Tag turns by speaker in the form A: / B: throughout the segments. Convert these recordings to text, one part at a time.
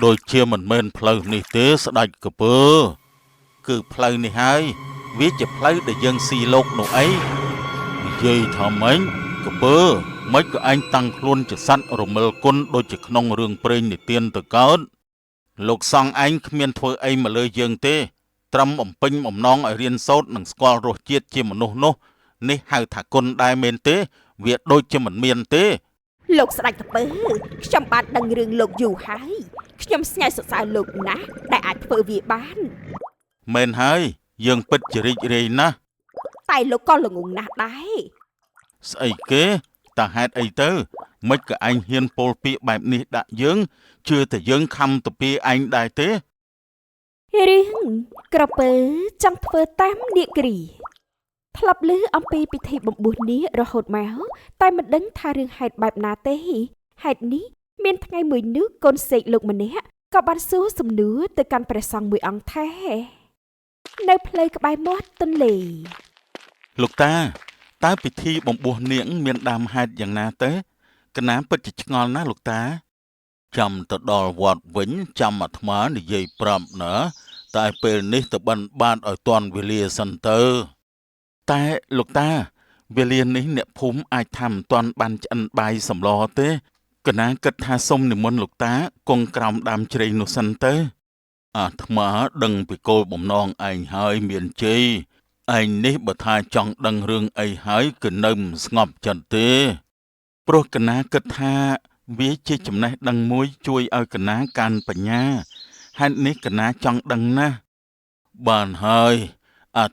A: Đôi chia mình men phơi này tế sẽ đạch cờ bơ. Cứ phơi này hai, viết cho phơi để dân xì lột nụ ấy. Dây thầm anh, cờ bơ, mấy cái anh tăng luôn cho sẵn rồi mơ côn đôi chỉ nông rừng prênh để tiên từ cao. Lục sang anh miền thơ ấy mà lời dương tế. Trâm pinh nong ở riêng sốt nâng squall rồi chiết chia mà nô. Ní hai thả côn đai men tế, việc đôi chia mình miền tế.
B: លោកស្ដេចក្រពើខ្ញុំបានដឹងរឿងលោកយូរហើយខ្ញុំស្ញែសរសើរលោកណាស់ដែលអាចធ្វើវាបាន
A: Men hai, dương bích chỉ rịch rì ná.
B: តែលោកក៏ល្ងងណាស់ដែរ
A: Sấy kế, ta hát ấy tớ. Mấy cái anh hiên pôl pi bạp ní đã dương. Chưa thể dương khăm tập pi anh đại tế.
B: រឿងក្រពើចង់ធ្វើតាមនាគរីធ្លាប់ឮអំពីពិធីបំបួសនេះរហូតមកតែមិនដឹងថារឿងហេតុបែបណាទេហេតុនេះមានថ្ងៃមួយនោះកូនសេកលោកម្នាក់ក៏បានសួរសំណួរទៅកាន់ព្រះសង្ឃមួយអង្គថានៅផ្លូវក្បែរមាត់ទន្លេ
A: Lục ta, ta bị thi bóng bùa niệm miền đàm hạt dạng ná tế. Cái ná bất chỉ ngon ná lục ta. Chầm tờ đòl vọt vĩnh chầm mặt má để dây prầm nữa. Tại bề ní tờ bần ban ở toàn về lìa sân tơ. Ta, lục ta, về lìa ní nẹ phúm ai thầm toàn ban chân bài sầm lo tế. Cái ná kết tha sông nì môn lục ta, con còng đàm chây nụ sân tơ. Thầm má đừng bị cô bóng non anh hơi miền chi. Anh ní bà thai chọn đăng rương ấy hãy cứ nâm ngọp chân tê. Pro cả ná kết tha, viết chế chùm này đăng mối chui ở cả ná can bà nha. Hai ní cả ná chọn đăng ná. Bạn hơi,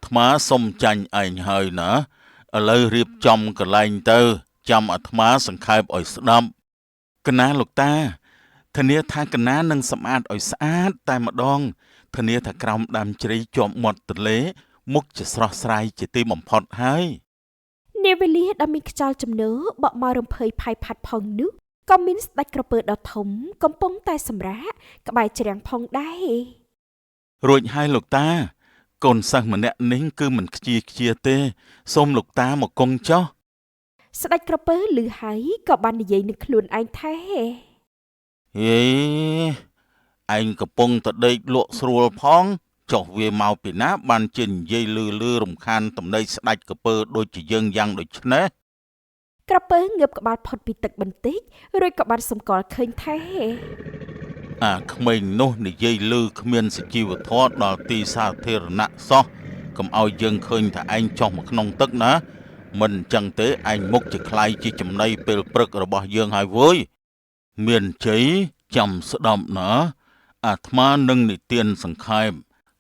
A: thma xông chanh anh hơi nữa. Ở lời riêng trong cả lành tơ, trong thma sẵn khai bởi sự đâm. Cả ná lục ta, thân nia tha cả ná nâng xâm át ở sát tay mà đong. Thân nia thả krong đàm trí chọn một tật lễ. Múc chỉ sọ sài chỉ tim bỏng phọt hai.
B: នាវេលាដែលមានខ្យល់ជំនើបក់មករំភើយផាយផាត់ផងនោះក៏មានស្ដេចក្រពើដ៏ធំកំពុងតែសម្រាកក្បែរច្រាំងផងដែរ
A: Rồi hai lục ta, còn sang mà nẹ nín cứ mình chia tê, xôm lục ta một con chó.
B: ស្ដេចក្រពើឮហើយក៏បាននិយាយនឹងខ្លួនឯងថា
A: Ê, anh có bông tật đây lộ srùa phong. Chọc về màu bị ná bàn trình dây lư rùm khan tầm đây sẽ đạch cờ bơ đôi chỉ dân dân đôi chân nế.
B: ក្រពើងើបក្បាលផុតពីទឹកបន្តិចរួចក៏បានសម្គាល់ឃើញថា
A: Không mình nô để dây lư không miên sẽ chịu thoát đó tì xa thê rửa nạ xó. Cầm ao dân khơi thả anh trong một nông tức ná. Mình chẳng tế anh múc chỉ khai chỉ chùm đây bèl bực rồi bỏ dân hai với. Miền cháy chầm sự đậm nữa. Thma nâng để tiên sẵn khai.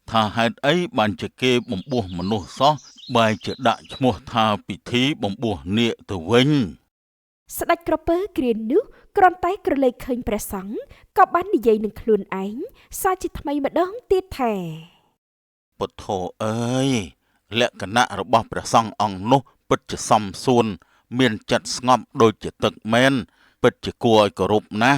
A: Thà hai ấy bàn chỉ kê bóng bùa mà nô xó. Bài chỉ đại mua thà bị thí bóng bùa nịa từ vinh.
B: ស្ដេចក្រពើគ្រានោះគ្រាន់តែក្រឡេកឃើញព្រះសង្ឃក៏បាននិយាយនឹងខ្លួនឯងសារជាថ្មីម្ដងទៀតថា
A: Bột thổ ơi, lẽ cả nạ rồi bọc ra xong ông nô, bật chỉ xăm xuân, miền chật ngọp đôi chỉ tực men, bật chỉ cùi cổ rụp ná.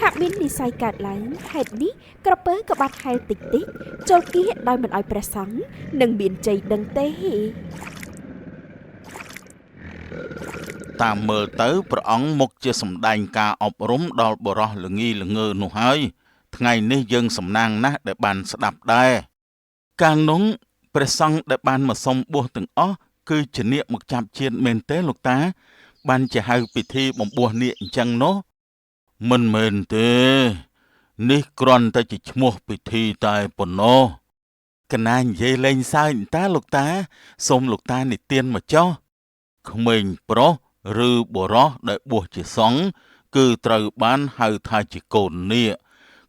B: ហាក់មាននិស័យកើតឡើងហេតុនេះក្រពើក៏បានហែលតិចតិចចូលគៀដោយមិនឲ្យព្រះសង្ឃនឹងមានជ័យដឹងទេ
A: Tam mơ tới bà ống mục chia sầm đành ca ọc rúm đo bò rò lửa nghi lửa ngơ nụ hơi. Ngày ní dân sầm nàng ná để bàn sẽ đạp đai. Càng núng, bà sông để bàn mà sông bùa từng ó, cứ chỉ niệm một chạp chiên mên tế lục tá. Bàn chỉ hai bị thi bóng bùa niệm chăng nó. Mình mên tế, ní còn ta chỉ mua bị thi tài bồn nó. Cái này dây lên sao ta lục tá, sông lục tá này tiên mà cho. Không mình bó, rư bó ró để bùa chỉ sống, cứ trời bán hai thai chỉ cồn nịa.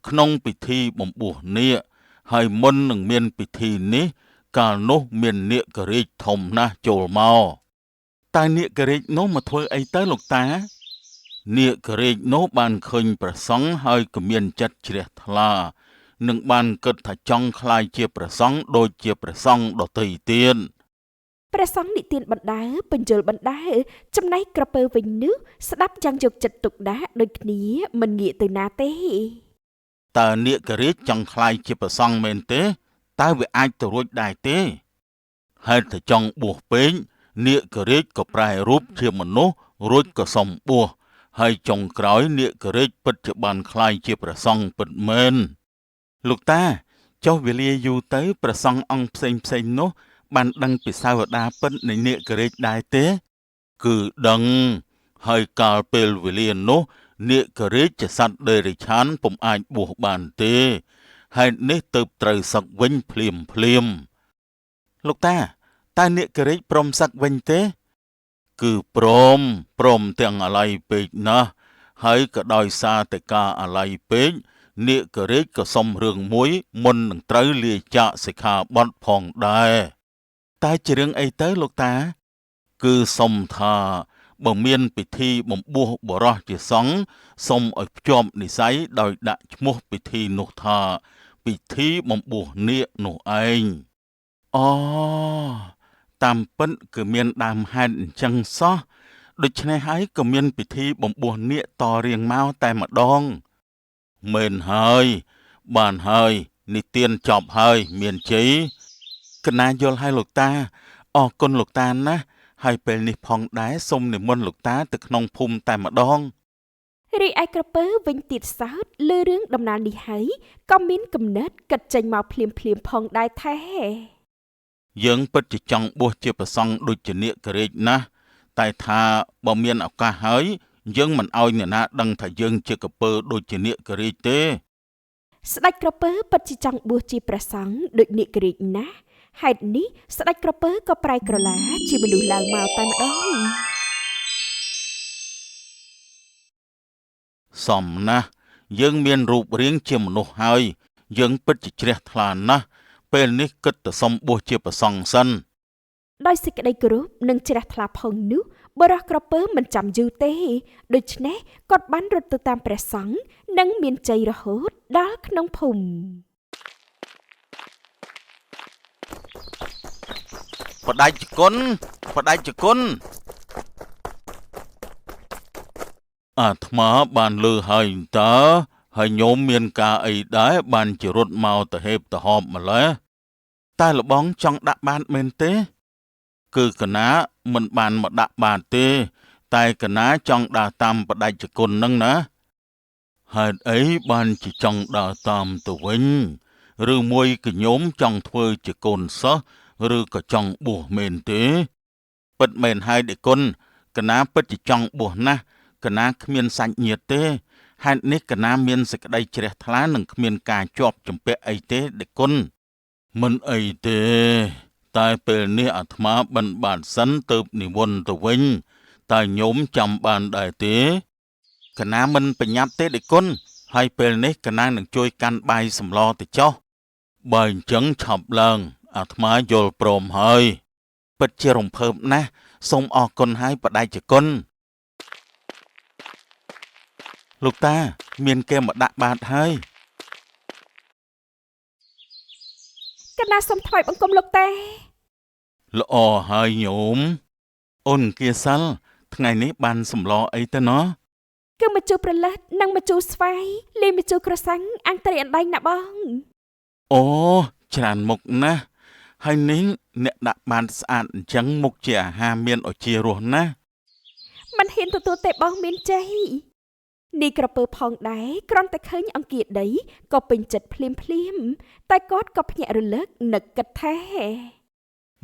A: Không bị thi bóng bùa nịa, hai môn nâng miên bị thi ní, cả nô miên nịa cờ rích thông na chôl mau. Tai nịa cờ rích nô mà thôi ấy tới lục tá. Nịa cờ rích nô bàn khênh bà sống hai cờ miên chất chìa thla. Nâng bàn cất thả trong khai chia bà sống đôi chia bà sống đo tùy tiên.
B: ព្រះសង្ឃនិទានបណ្ដើបញ្យលបណ្ដើចំណែកក្រពើវិញនោះស្ដាប់យ៉ាងយកចិត្តទុកដាក់ដូចគ្នាមិនងាកទៅណាទេ
A: Tờ nịa cờ rít chẳng khai chia bà xong mên tế, ta vì ai tổ rốt đài tế. Hết thầy trong buộc bến, nịa cờ rít có prai rúp chia mà nô, rốt có xong bùa, ហើយចុងក្រោយនាគករិចពិតជាបានក្លាយជាព្រះសង្ឃពិតមែនលោកតាចុះវេលាយូរទៅព្រះសង្ឃអង្គផ្សេងនោះបានដឹងពីសាវតាពិតនៃនាគករិចដែរទេគឺដឹងហើយកាលពេលវេលានោះនាគករិចជាសត្វដេរិឆានពុំអាចបួសបានទេហេតុនេះទើបត្រូវសឹកវិញភ្លាមលោកតាតើនាគករិចព្រមសឹកវិញទេគឺព្រមទាំងអាល័យពេកណាស់ហើយក៏ដោយសារតែការអាល័យពេកនាគករិចក៏សុំរឿងមួយមុននឹងត្រូវលាចាកសិក្ខាបទផងដែរតែជារឿងអីទៅលោកតាគឺសុំថាបើមានពិធីបំបួសបរោះជាសង្ឃសុំឲ្យភ្ជាប់និស្ស័យដោយដាក់ឈ្មោះពិធីនោះថាពិធីបំបួសនាគនោះឯងអូតាមពិតគឺមានដើមហេតុអញ្ចឹងសោះដូច្នេះហើយក៏មានពិធីបំបួសនាគតរៀងមកតែម្ដងមែនហើយបានហើយនិទានចប់ហើយមានជ័យកណាយល់ឲ្យលោកតាអរគុណលោកតាណាស់ហើយពេលនេះផងដែរសូមនិមន្តលោកតាទៅក្នុងភូមិតែម្ដង
B: រីឯក្រពើវិញទៀតសោតលើរឿងដំណើរនេះហើយក៏មានគំនិតគិតចេញមកភ្លាមផងដែរថែ
A: យើងពិតជាចង់បួសជាព្រះសង្ឃដូចជានាគករិចណាស់តែថាបើមានឱកាសហើយយើងមិនឲ្យអ្នកណាដឹងថាយើងជាក្រពើដូចជានាគករិចទេ
B: ស្ដេចក្រពើពិតជាចង់បួសជាព្រះសង្ឃដូចនាគករិចណាស់ហេតុនេះស្ដេចក្រពើក៏ប្រែក្រឡាជាមនុស្សឡើងមកតែម្ដង
A: សមណាស់យើងមានរូបរាងជាមនុស្សហើយយើងពិតជាជ្រះថ្លាណាស់ពេលនេះគិតទៅសុំបួសជាព្រះសង្ឃសិន
B: ដោយសេចក្តីគោរពនិងជ្រះថ្លាផងនោះបរិះក្រពើមិនចាំយូរទេដូច្នេះគាត់បានរត់ទៅតាមព្រះសង្ឃនិងមានជ័យរហូតដល់ក្នុងភូមិ
A: បដិជគុណអាត្មាបានលើហើយតើហើយញោមមានការអីដែរបានជារត់មកទៅហេបទៅហប់ម្ល៉េះតែលបងចង់ដាក់បាតមែនទេគឺកណាមិនបានមកដាក់បាតទេតែកណាចង់ដើរតាមបដិជគុណនឹងណាហេតុអីបានជាចង់ដើរតាមទៅវិញឬមួយកញោមចង់ធ្វើជាកូនសិស្សឬក៏ចង់បួសមែនទេពិតមែនហើយដេគុណកណាពិតជាចង់បួសណាស់កណាគ្មានសាច់ញាតិទេហេតុនេះកណាមានសេចក្តីជ្រះថ្លានិងគ្មានការជាប់ជំពាក់អីទេដេគុណមិនអីទេតែពេលនេះអាត្មាបិណ្ឌបាតសិនទៅនិមន្តទៅវិញតែញោមចាំបានដែរទេកណាមិនប្រញាប់ទេដេគុណហើយពេលនេះកណានឹងជួយកាន់បាយសម្លទៅចុះបើអញ្ចឹងឆាប់ឡើងអាត្មាយល់ព្រមហើយពិតជារំភើបណាស់សូមអរគុណហើយបដិជគុណលោកតាមានគេមកដាក់បាតហើយក
B: ណាសូមថ្វាយបង្គំលោកតា
A: ល្អហើយញោមអូនគាសាល់ថ្ងៃនេះបានសម្លអីទៅណោះ
B: គឺម្ជូរប្រឡិតនិងម្ជូរស្វាយលាយម្ជូរក្រសាំងអាំងត្រីអណ្ដែងណាបង
A: អូច្រើនមុខណាស់ហើយនេះអ្នកដាក់បានស្អាតអញ្ចឹងមុខជាអាហារមានឱជារសណាស់
B: មិនហ៊ានទទួលទេបងមានជ័យនេះក្រពើផងដែរគ្រាន់តែឃើញអង្គាដីក៏ពេញចិត្តភ្លាមតែគាត់ក៏ភ្ញាក់រលឹកនឹកគិតថា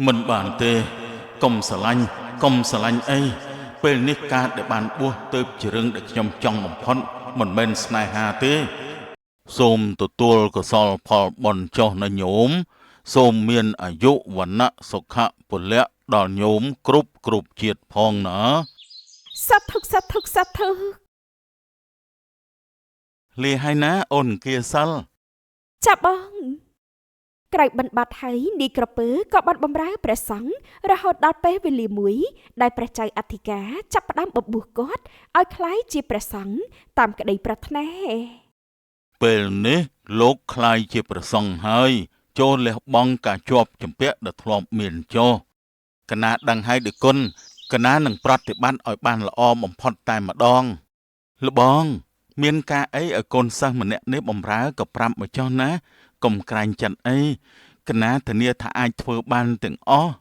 A: មិនបានទេកុំស្រឡាញ់អីពេលនេះការដែលបានបួសទៅជារឿងដែលខ្ញុំចង់បំផុតមិនមែនស្នេហាទេសូមទទួលកុសលផលបុណ្យចុះនៅញោមសូមមានអាយុវណ្ណៈសុខៈពលៈដល់ញោមគ្រប់ជាតិផងណា
B: សត្វធុ
A: លាហើយណាអូនគាសិល
B: ចាប់បងក្រោយបិណ្ឌបាត់ហើយនីក្រពើក៏បានបម្រើព្រះសង្ឃរហូតដល់ពេលវេលាមួយដែលព្រះចៅអធិការចាប់ផ្ដើមបបួសគាត់ឲ្យក្លាយជាព្រះសង្ឃតាមក្តីប្រាថ្នា
A: ពេលនេះលោកក្លាយជាព្រះសង្ឃហើយចូលលះបង់ការជាប់ជំពាក់ដែលធ្លាប់មានចុះកណាដឹងហើយដឹកគុណកណានឹងប្រតិបត្តិឲ្យបានល្អបំផុតតែម្ដងលបងមានការអីឲ្យកូនសិស្សម្នាក់នេះបំរើក៏ប្រាប់មកចុះណាកុំក្រែងចិត្តអីកណាធានាថាអាចធ្វើបានទាំងអស់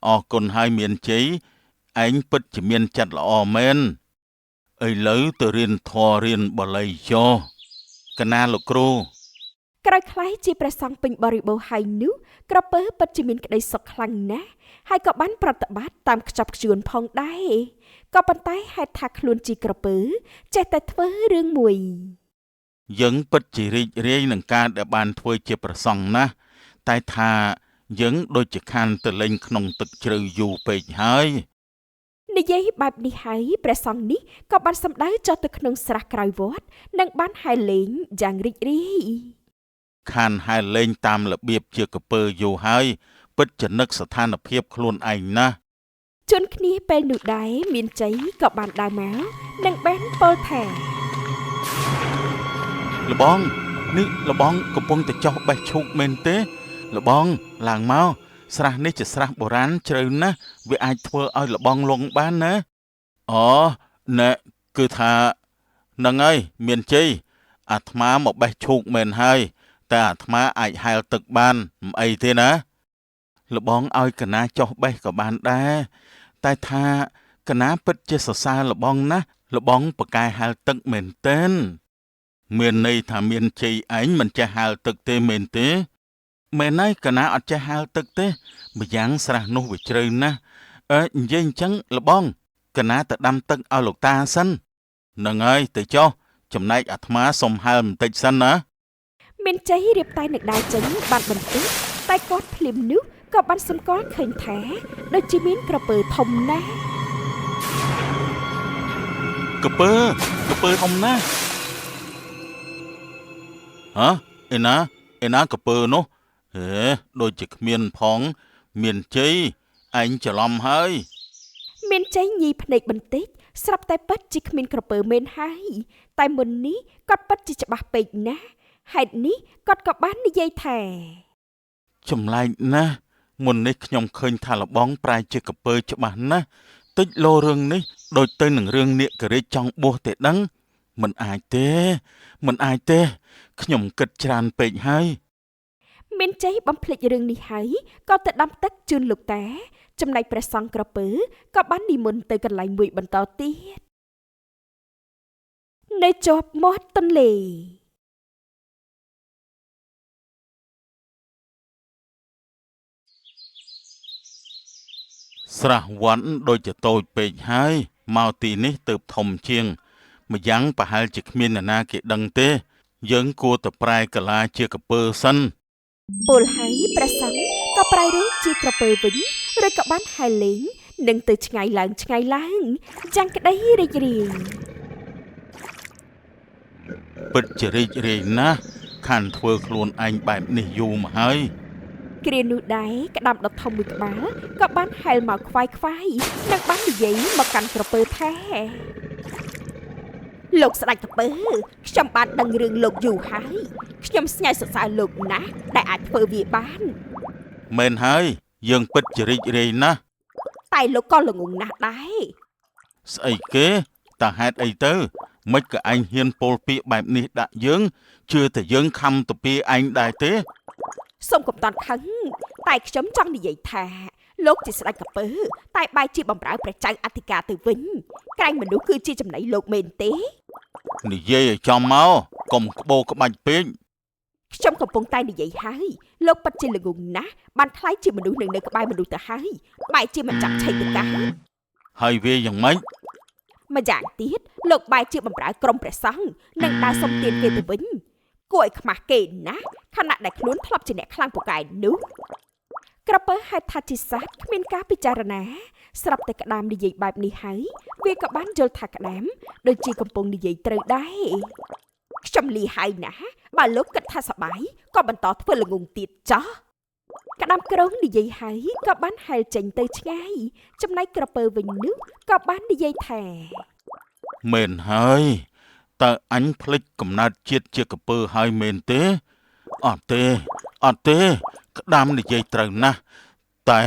A: អរគុណហើយមានជ័យឯងពិតជាមានចិត្តល្អមែន ឥឡូវទៅរៀនធម៌រៀនបល័យចុះកណាលោកគ្រូ
B: ក្រោយខ្លះជាព្រះសង្ឃពេញបរិបូរណ៍ហើយនោះក្រពើពិតជាមានក្តីសុខខ្លាំងណាស់ហើយក៏បានប្រតិបត្តិតាមខ្ជាប់ខ្ជួនផងដែរក៏ប៉ុន្តែហេតុថាខ្លួនជាក្រពើចេះតែធ្វើរឿងមួយ
A: យើងពិតជារីករាយនឹងការដែលបានធ្វើជាព្រះសង្ឃណាស់តែថាយើងដូចជាខានទៅលេងក្នុងទឹកជ្រៅយូរពេកហើយ
B: និយាយបែបនេះហើយព្រះសង្ឃនេះក៏បានសម្ដៅចុះទៅក្នុងស្រះក្រោយវត្តនិងបានហែលលេងយ៉ាងរីករាយ
A: ខានហែលលេងតាមរបៀបជាក្រពើយូរហើយពិតជានឹកស្ថានភាពខ្លួនឯងណាស់
B: ជន់គ្នាពេលនោះដែរមានជ័យក៏បានដើរមកនិងបានពោលថា
A: លបងនេះលបងកំពុងតែចោះបេះឈូកមែនទេលបងឡើងមកស្រះនេះជាស្រះបុរាណជ្រៅណាស់វាអាចធ្វើឲ្យលបងលងបានណាអូណែគឺថានឹងហើយមានជ័យអាត្មាមកបេះឈូកមែនហើយតែអាត្មាអាចហែលទឹកបានមិនអីទេណាលបងឲ្យកណាចោះបេះក៏បានដែរតែថាកណាពិតជាសរសើរលបងណាស់លបងប្រកែហែលទឹកមែនទែនមានន័យថាមានជ័យឯងមិនចេះហែលទឹកទេមែនទេមែនហើយកណាអត់ចេះហែលទឹកទេម្យ៉ាងស្រះនោះវាជ្រៅណាស់និយាយអញ្ចឹងលបងកណាទៅដាំទឹកឲ្យលោកតាសិននឹងហើយទៅចុះចំណែកអាត្មាសុំហែលបន្តិចសិនណា
B: មានជ័យរៀបតែនឹងដើរចេញបានបន្តិចតែគាត់ភ្លាមនោះក៏បានសង្កល់ឃើញថាដូចជាមានក្រពើធំណាស់
A: ក្រពើធំណាស់ហ៎ឯណាក្រពើនោះហេដូចជាគ្មានផងមានជ័យឯងច្រឡំហើយ
B: មានជ័យញីភ្នែកបន្តិចស្រាប់តែពិតជាគ្មានក្រពើមែនហើយតែមុននេះគាត់ពិតជាច្បាស់ពេកណាស់ហេតុនេះគាត់ក៏បាននិយាយថា
A: ចម្លែកណាស់មុននេះខ្ញុំឃើញថាលបងប្រែជាក្រពើច្បាស់ណាស់តិចលោរឿងនេះដូចទៅនឹងរឿងនាគករិចចង់បួសទេដឹងមិនអាចទេខ្ញុំគិតច្រើនពេកហើយ
B: មានជ័យបំភ្លេចរឿងនេះហើយក៏ទៅដាំទឹកជូនលោកតាចំណែកព្រះសង្ឃក្រពើក៏បាននិមន្តទៅកន្លែងមួយបន្តទៀតនៅជាប់មាត់ទន្លេ
A: ស្រះវត្តដូចជាតូចពេកហើយមកទីនេះទើបធំជាងម្យ៉ាងប្រហែលជាគ្មាននរណាគេដឹងទេយើងគួរតែប្រែកាឡាជាក្រពើសិន
B: ពលហើយព្រះសង្ឃក៏ប្រែរូបជាក្រពើវិញឬក៏បានហែលលេងនឹងទៅឆ្ងាយឡើងយ៉ាងក្តីរីករាយ
A: ពិតជារីករាយណាស់ខានធ្វើខ្លួនឯងបែបនេះយូរមកហើយ
B: គ្រានោះដែរក្តាមដុតធំមួយក្បាលក៏បានហែលមកខ្វាយនិងបាននិយាយមកកាន់ក្រពើថាលោកស្ដេចក្រពើខ្ញុំបានដឹងរឿងលោកយូរហើយខ្ញុំស្ញើសរសើរលោកណាស់ដែលអាចធ្វើវាបាន
A: មែនហើយយើងពិតជារីករាយណាស់
B: តែលោកក៏ល្ងងណាស់ដែរ
A: ស្អីគេតើហេតុអីទៅមិនក៏ឯងហ៊ានពោលពាក្យបែបនេះដាក់យើងជឿតែយើងខំទៅពីឯងដែរទេ
B: សូមកុំតន់ខឹងតែខ្ញុំចង់និយាយថាលោកជាស្ដេចក្រពើតែបែរជាបំរើព្រះចៅអធិការទៅវិញក្រែងមនុស្សគឺជាចំណៃលោកមែនទេ
A: និយាយឲ្យចំមកកុំក្បោក្បាច់ពេក
B: ខ្ញុំកំពុងតែនិយាយហើយលោកពិតជាល្ងងណាស់បានខ្លាចជាមនុស្សនៅក្បែរមនុស្សទៅហើយបែរជាមិនចាប់ឆេះទៅកាស់
A: ហើយវាយ៉ាងម៉េច
B: ម្យ៉ាងទៀតលោកបែរជាបំរើក្រុមព្រះសង្ឃនិងដើរសុំទានគេទៅវិញគួរឲ្យខ្មាស់គេណាស់ខណៈដែលខ្លួនធ្លាប់ជាអ្នកខ្លាំងពូកែនោះក្រពើហេតុថាជាសត្វគ្មានការពិចារណាស្រាប់តែក្តាមនិយាយបែបនេះហើយវាក៏បានយល់ថាក្តាមដូចជាកំពុងនិយាយត្រូវដែរខ្ញុំលីហើយណាស់បើលោកគិតថាសប្បាយក៏បន្តធ្វើល្ងងទៀតចោះក្តាមក្រុងនិយាយហើយក៏បានហែលចេញទៅឆ្ងាយចំណែកក្រពើវិញនោះក៏បាននិយាយថា
A: មែនហើយតើអញភ្លេចកំណើតជាតិជាក្រពើហើយមែនទេអត់ទេក្តាមនិយាយត្រូវណាស់តែ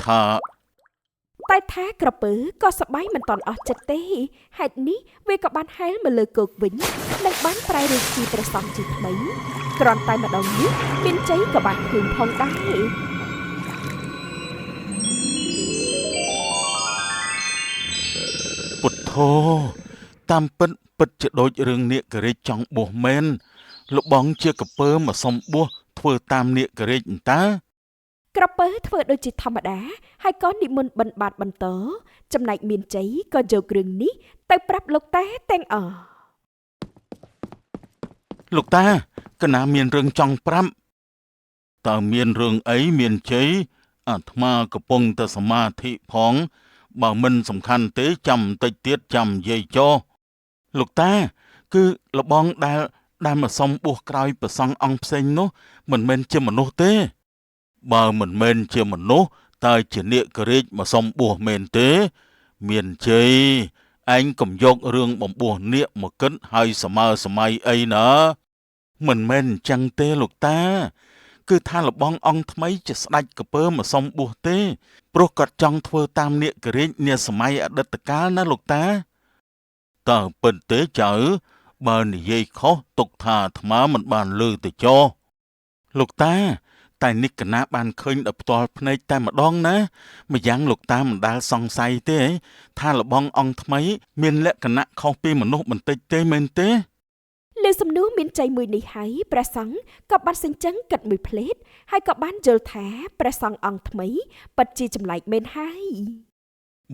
A: ថា
B: ក្រពើក៏សប្បាយមិនតន់អស់ចិត្តទេហេតុនេះវាក៏បានហែលមកលើគោកវិញនិងបានប្រែរូបជាព្រះសង្ឃជាថ្មីគ្រាន់តែម្ដងនេះមានជ័យក៏បានឃើញផងដែរ
A: ពុទ្ធោ តាមពិតជាដូចរឿងនាគរាជចង់បួសមែនលបងជាកពើមកសុំបួសធ្វើតាមនាគរាជអន្តើ
B: ក្រពើធ្វើដូចជាធម្មតាហើយក៏និមន្តបិណ្ឌបាតបន្តចំណែកមានជ័យក៏យករឿងនេះទៅប្រាប់លោកតាទាំងអស់
A: លោកតាកណាមានរឿងចង់ប្រាប់តើមានរឿងអីមានជ័យអាត្មាកំពុងតែសមាធិផងបើមិនសំខាន់ទេចាំបន្តិចទៀតចាំនិយាយចុះលោកតាគឺលបងដែលមកសុំបួសក្រោយព្រះសង្ឃអង្គផ្សេងនោះមិនមែនជាមនុស្សទេបើមិនមែនជាមនុស្សតើជានាគរាជមកសុំបួសមែនទេមានជ័យឯងកុំយករឿងបំបួសនាគមកគិតហើយសម័យអីណាមិនមែនអញ្ចឹងទេលោកតាគឺថាលបងអង្គថ្មីជាស្ដេចកពើមកសុំបួសទេព្រោះគាត់ចង់ធ្វើតាមនាគរាជនាសម័យអតីតកាលណាលោកតាតើពិតទេចៅបើនិយាយខុសទុកថាអាត្មាមិនបានឮទៅចុះលោកតាតែនេះកណាបានឃើញដល់ផ្ទាល់ភ្នែកតែម្ដងណាម្យ៉ាងលោកតាមិនដែលសង្ស័យទេថាលបងអង្គថ្មីមានលក្ខណៈខុសពីមនុស្សបន្តិចទេមែនទេ
B: លើសំណួរមានចៃមួយនេះហើយព្រះសង្ឃក៏បានសេចក្ដីគិតមួយភ្លេតហើយក៏បានយល់ថាព្រះសង្ឃអង្គថ្មីពិតជាចម្លែកមែនហើយ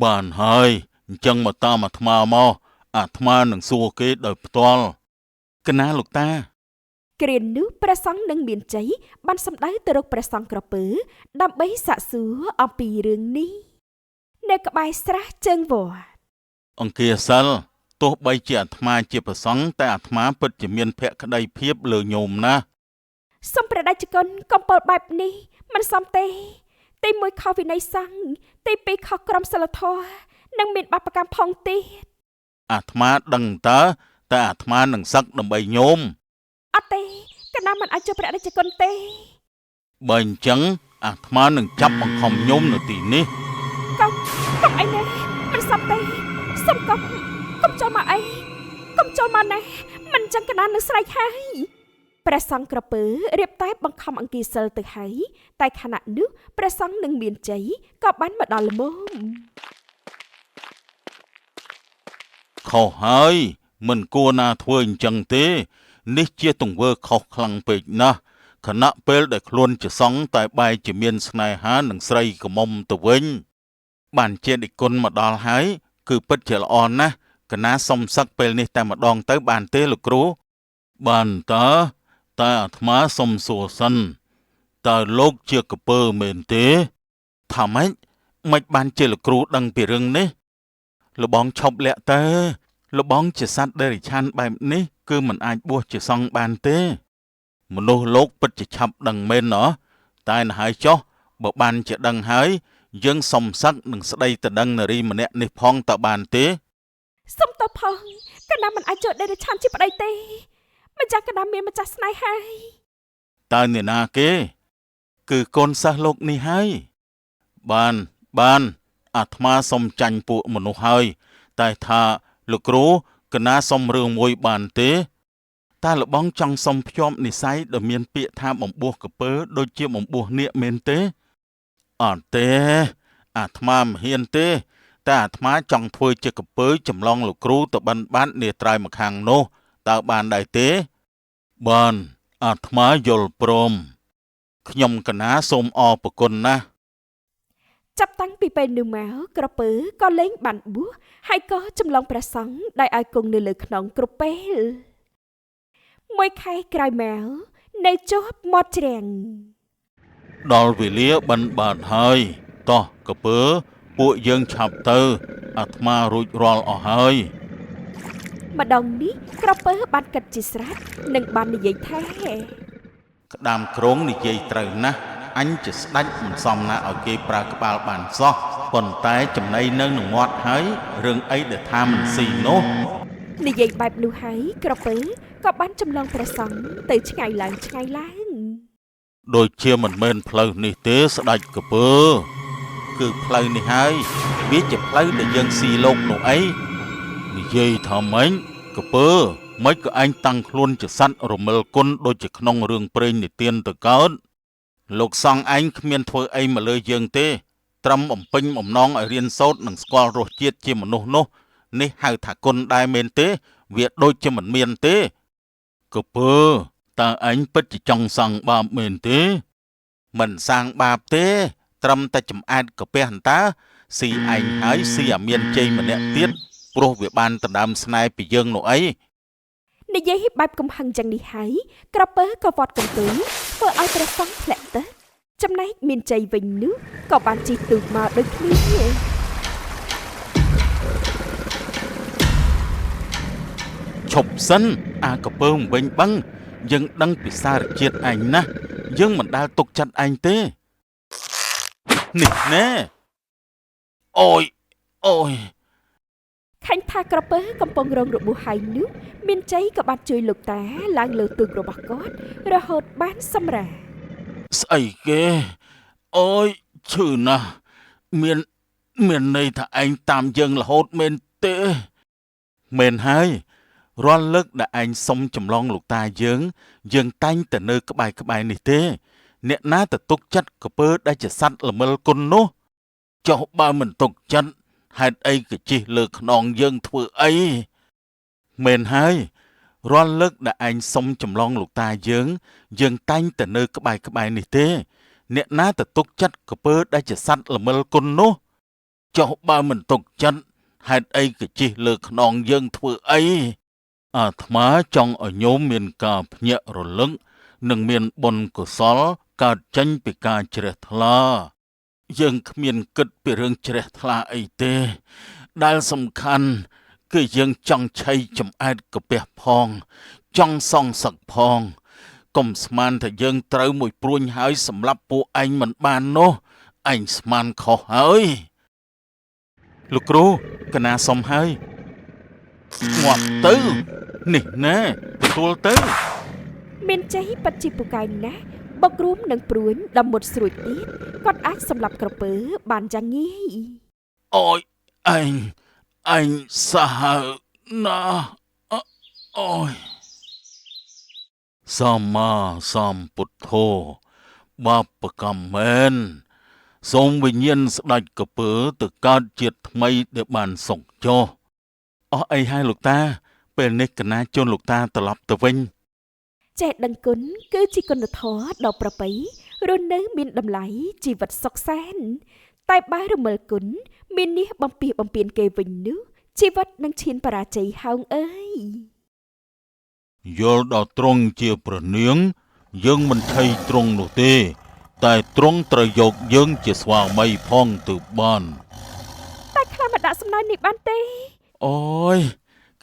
A: បានហើយអញ្ចឹងមកតាមអាត្មាមកអាត្មានឹងសួរគេដោយផ្ទាល់កណាលោកតា
B: គ្រានោះព្រះសង្ឃនឹងមានជ័យបានសម្ដៅទៅរកព្រះសង្ឃក្រពើដើម្បីសាកសួរអំពីរឿងនេះនៅក្បែរស្រះជើងវត្ត
A: អង្គាសិលទោះបីជាអាត្មាជាព្រះសង្ឃតែអាត្មាពិតជាមានភក្ដីភាពលើញោមណា
B: សូមព្រះតេជគុណកំពល់បែបនេះមិនសមទេទីមួយខុសវិន័យសង្ឃទីពីរខុសក្រមសីលធម៌និងមានបាបកម្មផងទៀត
A: អាត្មាដឹងតើតែអាត្មានឹងសឹកដើម្បីញោម
B: អត់ទេកណាមិនអាចជួយព្រះតេជគុណទេ
A: បើអញ្ចឹងអាត្មានឹងចាប់បង្ខំញោមនៅទីនេះ
B: កុំអីណែមិនសមទេសុំកុំចូលមកអីកុំចូលមកណែមិនអញ្ចឹងកណានឹងស្រែកហើយព្រះសង្ឃក្រពើរៀបតែបង្ខំអង្គាសិលទៅហើយតែខណៈនោះព្រះសង្ឃនឹងមានជ័យក៏បានមកដល់ល្មម
A: ខុសហើយមិនគួរណាធ្វើអញ្ចឹងទេនេះជាទង្វើខុសខ្លាំងពេកណាស់ខណៈពេលដែលខ្លួនជាសង្ឃតែបែរជាមានស្នេហានឹងស្រីកមុំទៅវិញបានជានិគុណមកដល់ហើយគឺពិតជាល្អណាស់កណាសុំសឹកពេលនេះតែម្ដងទៅបានទេលោកគ្រូបានតើអាត្មាសុំសួរសិនតើលោកជាកពើមែនទេថាម៉េចបានជាលោកគ្រូដឹងពីរឿងនេះលបងឈប់លាក់ទៅលបងជាសត្វដេរិឆានបែបនេះគឺមិនអាចបួសជាសង្ឃបានទេមនុស្សលោកពិតជាឆាប់ដឹងមែនណោះតែណហើយចុះបើបានជាដឹងហើយយើងសុំសឹកនឹងស្ដីទៅដឹងនារីម្នាក់នេះផងតើបានទេ
B: សុំតផងកណាមិនអាចចូលដេរិឆានជាប្តីទេម្ចាស់កណាមានម្ចាស់ស្នេហ៍ហើយ
A: តើអ្នកណាគេគឺកូនសិស្សលោកនេះហើយបានអាត្មាសុំចាញ់ពួកមនុស្សហើយតែថាលោកគ្រូកណាសុំរឿងមួយបានទេតើលបងចង់សុំភ្ជាប់និស័យដែលមានពាក្យថាបំបួសកពើដូចជាបំបួសនាគមែនទេអត់ទេអាត្មាមិនហ៊ានទេតែអាត្មាចង់ធ្វើជាកពើចម្លងលោកគ្រូទៅបិណ្ឌបាតនាត្រៃម្ខាងនោះតើបានដែរទេបានអាត្មាយល់ព្រមខ្ញុំកណាសូមអរព្រគុណណាស់
B: ចាប់តាំងពីពេលនោះមកក្រពើក៏លែងបានបួសហើយក៏ចម្លងព្រះសង្ឃដែលឲ្យគង់នៅលើខ្នងគ្រប់ពេលមួយខែក្រោយមកនៅជាប់មាត់ជ្រាំង
A: ដល់វេលាបិណ្ឌបាតហើយតោះកពើពួកយើងឆាប់ទៅអាត្មារួចរាល់អស់ហើយ
B: ម្ដងនេះក្រពើបានគិតជាស្រេចនិងបាននិយាយថា
A: ក្តាមក្រងនិយាយត្រូវណាស់អញជាស្ដេចមិនសមណាឲ្យគេប្រើក្បាលបានសោះប៉ុន្តែចំណៃនៅនឹងមាត់ហើយរឿងអីដែលថាមិនស៊ីនោះ
B: និយាយបែបនោះហើយក្រពើក៏បានចម្លងព្រះសង្ឃទៅឆ្ងាយឡើង
A: ដូចជាមិនមែនផ្លូវនេះទេស្ដេចកពើគឺផ្លូវនេះហើយវាជាផ្លូវដែលយើងស៊ីលោកនោះអីនិយាយថាម៉េចកពើមិនក៏ឯងតាំងខ្លួនជាសត្វរមិលគុណដូចជាក្នុងរឿងព្រេងនិទានទៅកើតលោកសង្ឃឯងគ្មានធ្វើអីមកលើយើងទេត្រឹមបំពេញបំណងឲ្យរៀនសូត្រនិងស្គាល់រសជាតិជាមនុស្សនោះ នេះហៅថាគុណដែរមែនទេវាដូចជាមិនមានទេកពើតើអញពិតជាចង់សងបាបមែនទេមិនសាងបាបទេត្រឹមតែចំអែតកាពះអន្តើស៊ីឯងហើយស៊ីអាមានជ័យម្នាក់ទៀតព្រោះវាបានដណ្ដើមស្នេហ៍ពីយើងនោះអី
B: និយាយបែបកំហឹងចឹងនេះហើយក្រពើក៏វត្តកន្ទុយធ្វើឲ្យព្រះសង្ឃធ្លាក់ទៅចំណែកមានជ័យវិញនោះក៏បានជិះទូកមកដូចគ្នា
A: ឈប់សិនអាកពើវិញបឹងយើងដឹងពីសារជាតិឯងណាស់យើងមិនដែលទុកចិត្តឯងទេនេះណែអូយ
B: ឃើញថាក្រពើកំពុងរងរបួសហើយនោះមានជ័យក៏បានជួយលោកតាឡើងលើទូករបស់គាត់រហូតបានសម្រា
A: ស្អីគេអូយឈឺណាស់មានន័យថាឯងតាមយើងរហូតមែនទេមែនហើយរាល់លើកដែលឯងសុំចម្លងលោកតាយើងតែងតែនៅក្បែរនេះទេអ្នកណាទៅទុកចិត្តកពើដែលជាសัตว์ល្មិលគុណនោះចុះបើមិនទុកចិត្តហេតុអីក៏ជិះលើខ្នងយើងធ្វើអីមែនហើយរាល់លើកដែលឯងសុំចម្លងលោកតាយើងតែងតែនៅក្បែរនេះទេអ្នកណាទៅទុកចិត្តកពើដែលជាសัตว์ល្មិលគុណនោះចុះបើមិនទុកចិត្តហេតុអីក៏ជិះលើខ្នងយើងធ្វើអីអាត្មាចង់ឲ្យញោមមានការភ្ញាក់រលឹកនិងមានបុណ្យកុសលកើតចេញពីការជ្រះថ្លាយើងគ្មានគិតពីរឿងជ្រះថ្លាអីទេដែលសំខាន់គឺយើងចង់ឆៃចំអែតកាពះផងចង់សងសឹកផងកុំស្មានថាយើងត្រូវមួយព្រួញហើយសម្រាប់ពួកឯងមិនបាននោះឯងស្មានខុសហើយលោកគ្រូកណាសុំហើយងាប់ទៅនេះណែទទួលទៅ
B: មានជ័យពិតជាពូកែណាស់បករួមនឹងព្រួញដល់មុតស្រួយទៀតគាត់អាចសម្លាប់ក្រពើបានយ៉ាងងាយ
A: អូយឯងសាហាវណាស់អូយសម្មាសម្ពុទ្ធោបាបកម្មមែនសូមវិញ្ញាណស្ដេចកពើទៅកើតជាតិថ្មីដែលបានសុខចុះអស់អីហើយលោកតាពេលនេះកណាជូនលោកតាត្រឡប់ទៅវិញ
B: ចេះដឹងគុណគឺជាគុណធម៌ដ៏ប្រពៃរស់នៅមានតម្លៃជីវិតសុខសាន្តតែបើរមិលគុណមាននេះបំពៀនគេវិញនោះជីវិតនឹងឈានបរាជ័យហោងអើយ
A: យល់ដល់ត្រង់ជាប្រនាងយើងមិនថៃត្រង់នោះទេតែត្រង់ត្រូវយកយើងជាស្វាមីផងទៅបាន
B: តែខ្លះមិនដាក់សំណើនេះបានទេ
A: អូយ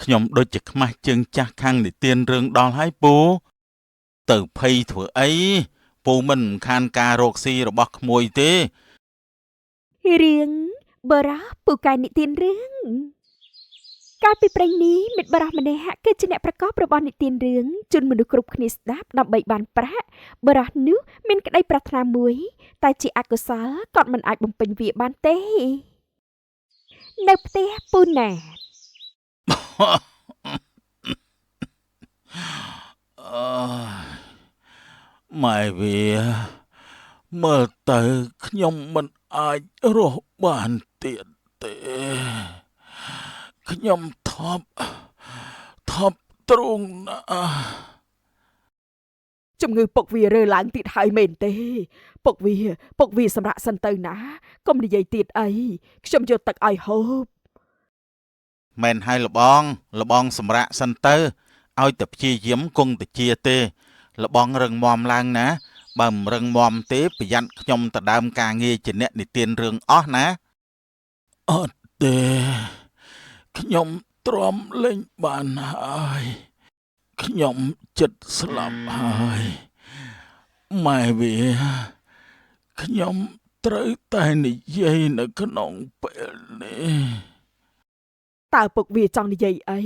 A: ខ្ញុំដូចជាខ្មាស់ជើងចាស់ខាងនិទានរឿងដល់ហើយពូទៅភ័យធ្វើអីពូមិនខានការរកស៊ីរបស់ក្មួយទេ
B: រឿងបរោះពូកែនិទានរឿងកាលពីព្រេងនេះមិត្តបរោះម្នាក់គឺជាអ្នកប្រកបរបស់និទានរឿងជូនមនុស្សគ្រប់គ្នាស្ដាប់ដើម្បីបានប្រាក់បរោះនោះមានក្តីប្រាថ្នាមួយតែជាអកុសលគាត់មិនអាចបំពេញវាបានទេនៅផ្ទះពូណា
A: ម៉ែវាមើលទៅខ្ញុំមិនអាចរស់បានទៀតទេខ្ញុំថប់ទ្រូងណាស់
B: ជំងឺពុកវារើឡើងទៀតហើយមែនទេពុកវាសម្រាប់សិនទៅណាកុំនិយាយទៀតអីខ្ញុំយកទឹកឲ្យហូប
A: មែនហើយលបងសម្រាប់សិនទៅឲ្យតែព្យាយាមគង់តិចទេលបងរឹងមាំឡើងណាបើមិនរឹងមាំទេប្រយ័ត្នខ្ញុំទៅដើមការងារជាអ្នកនិទានរឿងអស់ណាអត់ទេខ្ញុំទ្រាំលេងបានហើយខ្ញុំចិត្តស្លាប់ហើយម៉ែវាខ្ញុំត្រូវតែនិយាយនៅក្នុងពេលនេះ
B: តើពុកវាចង់និយាយអី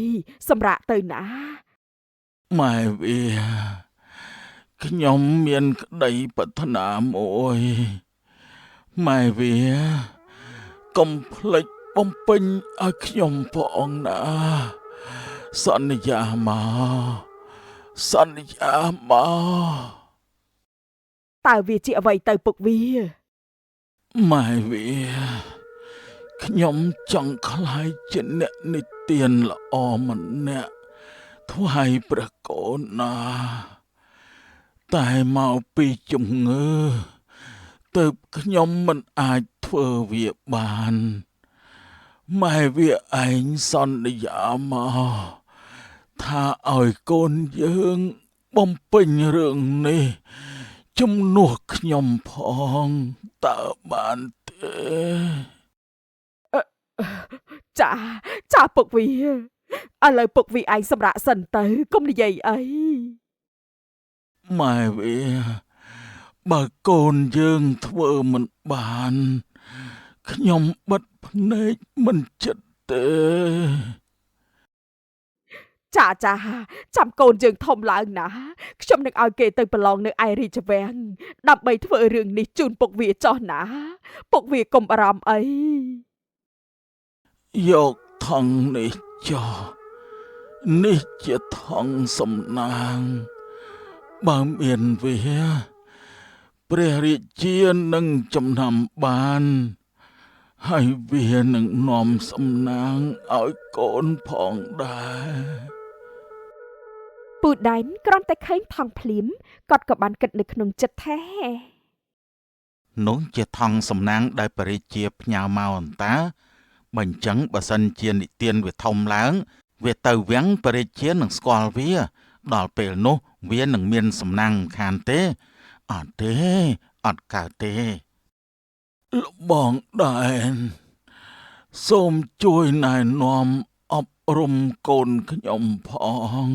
B: សម្រាប់ទៅណា
A: ម៉ែវាខ្ញុំមានក្តីប្រាថ្នាមួយម៉ែវាកុំភ្លេចបំពេញឲ្យខ្ញុំផងណាសន្យាមក
B: តើវាជាអ្វីទៅពុកវា
A: ម៉ែវា ខ្ញុំចង់ខ្លាយជាអ្នកនិទានល្អម្នាក់ថ្វាយព្រះកូនណាតែមកពីជំងឺទើបខ្ញុំមិនអាចធ្វើវាបានម៉ែវាឯងសន្យាមកថាឲ្យកូនយើងបំពេញរឿងនេះជំនួសខ្ញុំផងតើបានទេ
B: ចាពុកវាឥឡូវពុកវាឯងសម្រាប់សិនទៅកុំនិយាយអី
A: ម៉ែវាបើកូនយើងធ្វើមិនបានខ្ញុំបិទភ្នែកមិនចិត្តទេ
B: ចាចាំកូនយើងធំឡើងណាខ្ញុំនឹងឲ្យគេទៅប្រឡងនៅឯរាជវាំងដើម្បីធ្វើរឿងនេះជូនពុកវាចោះណាពុកវាកុំបារម្ភអី
A: យកថង់នេះចុះនេះជាថង់សំណាងបើមានវាព្រះរាជានឹងចំណាំបានហើយវានឹងនាំសំណាងឲ្យកូនផងដែរ
B: ពូដែនគ្រាន់តែឃើញថង់ភ្លាមគាត់ក៏បានគិតនៅក្នុងចិត្តថា
A: នោះជាថង់សំណាងដែលព្រះរាជាផ្ញើមកអន្តាបើអញ្ចឹងបើសិនជានិទានវាធំឡើងវាទៅវាំងព្រះរាជានឹងស្គាល់វាដល់ពេលនោះវានឹងមានសំណាងខានទេអត់ទេអត់កើតទេលបងដែនសូមជួយណែនាំអប់រំកូនខ្ញុំផង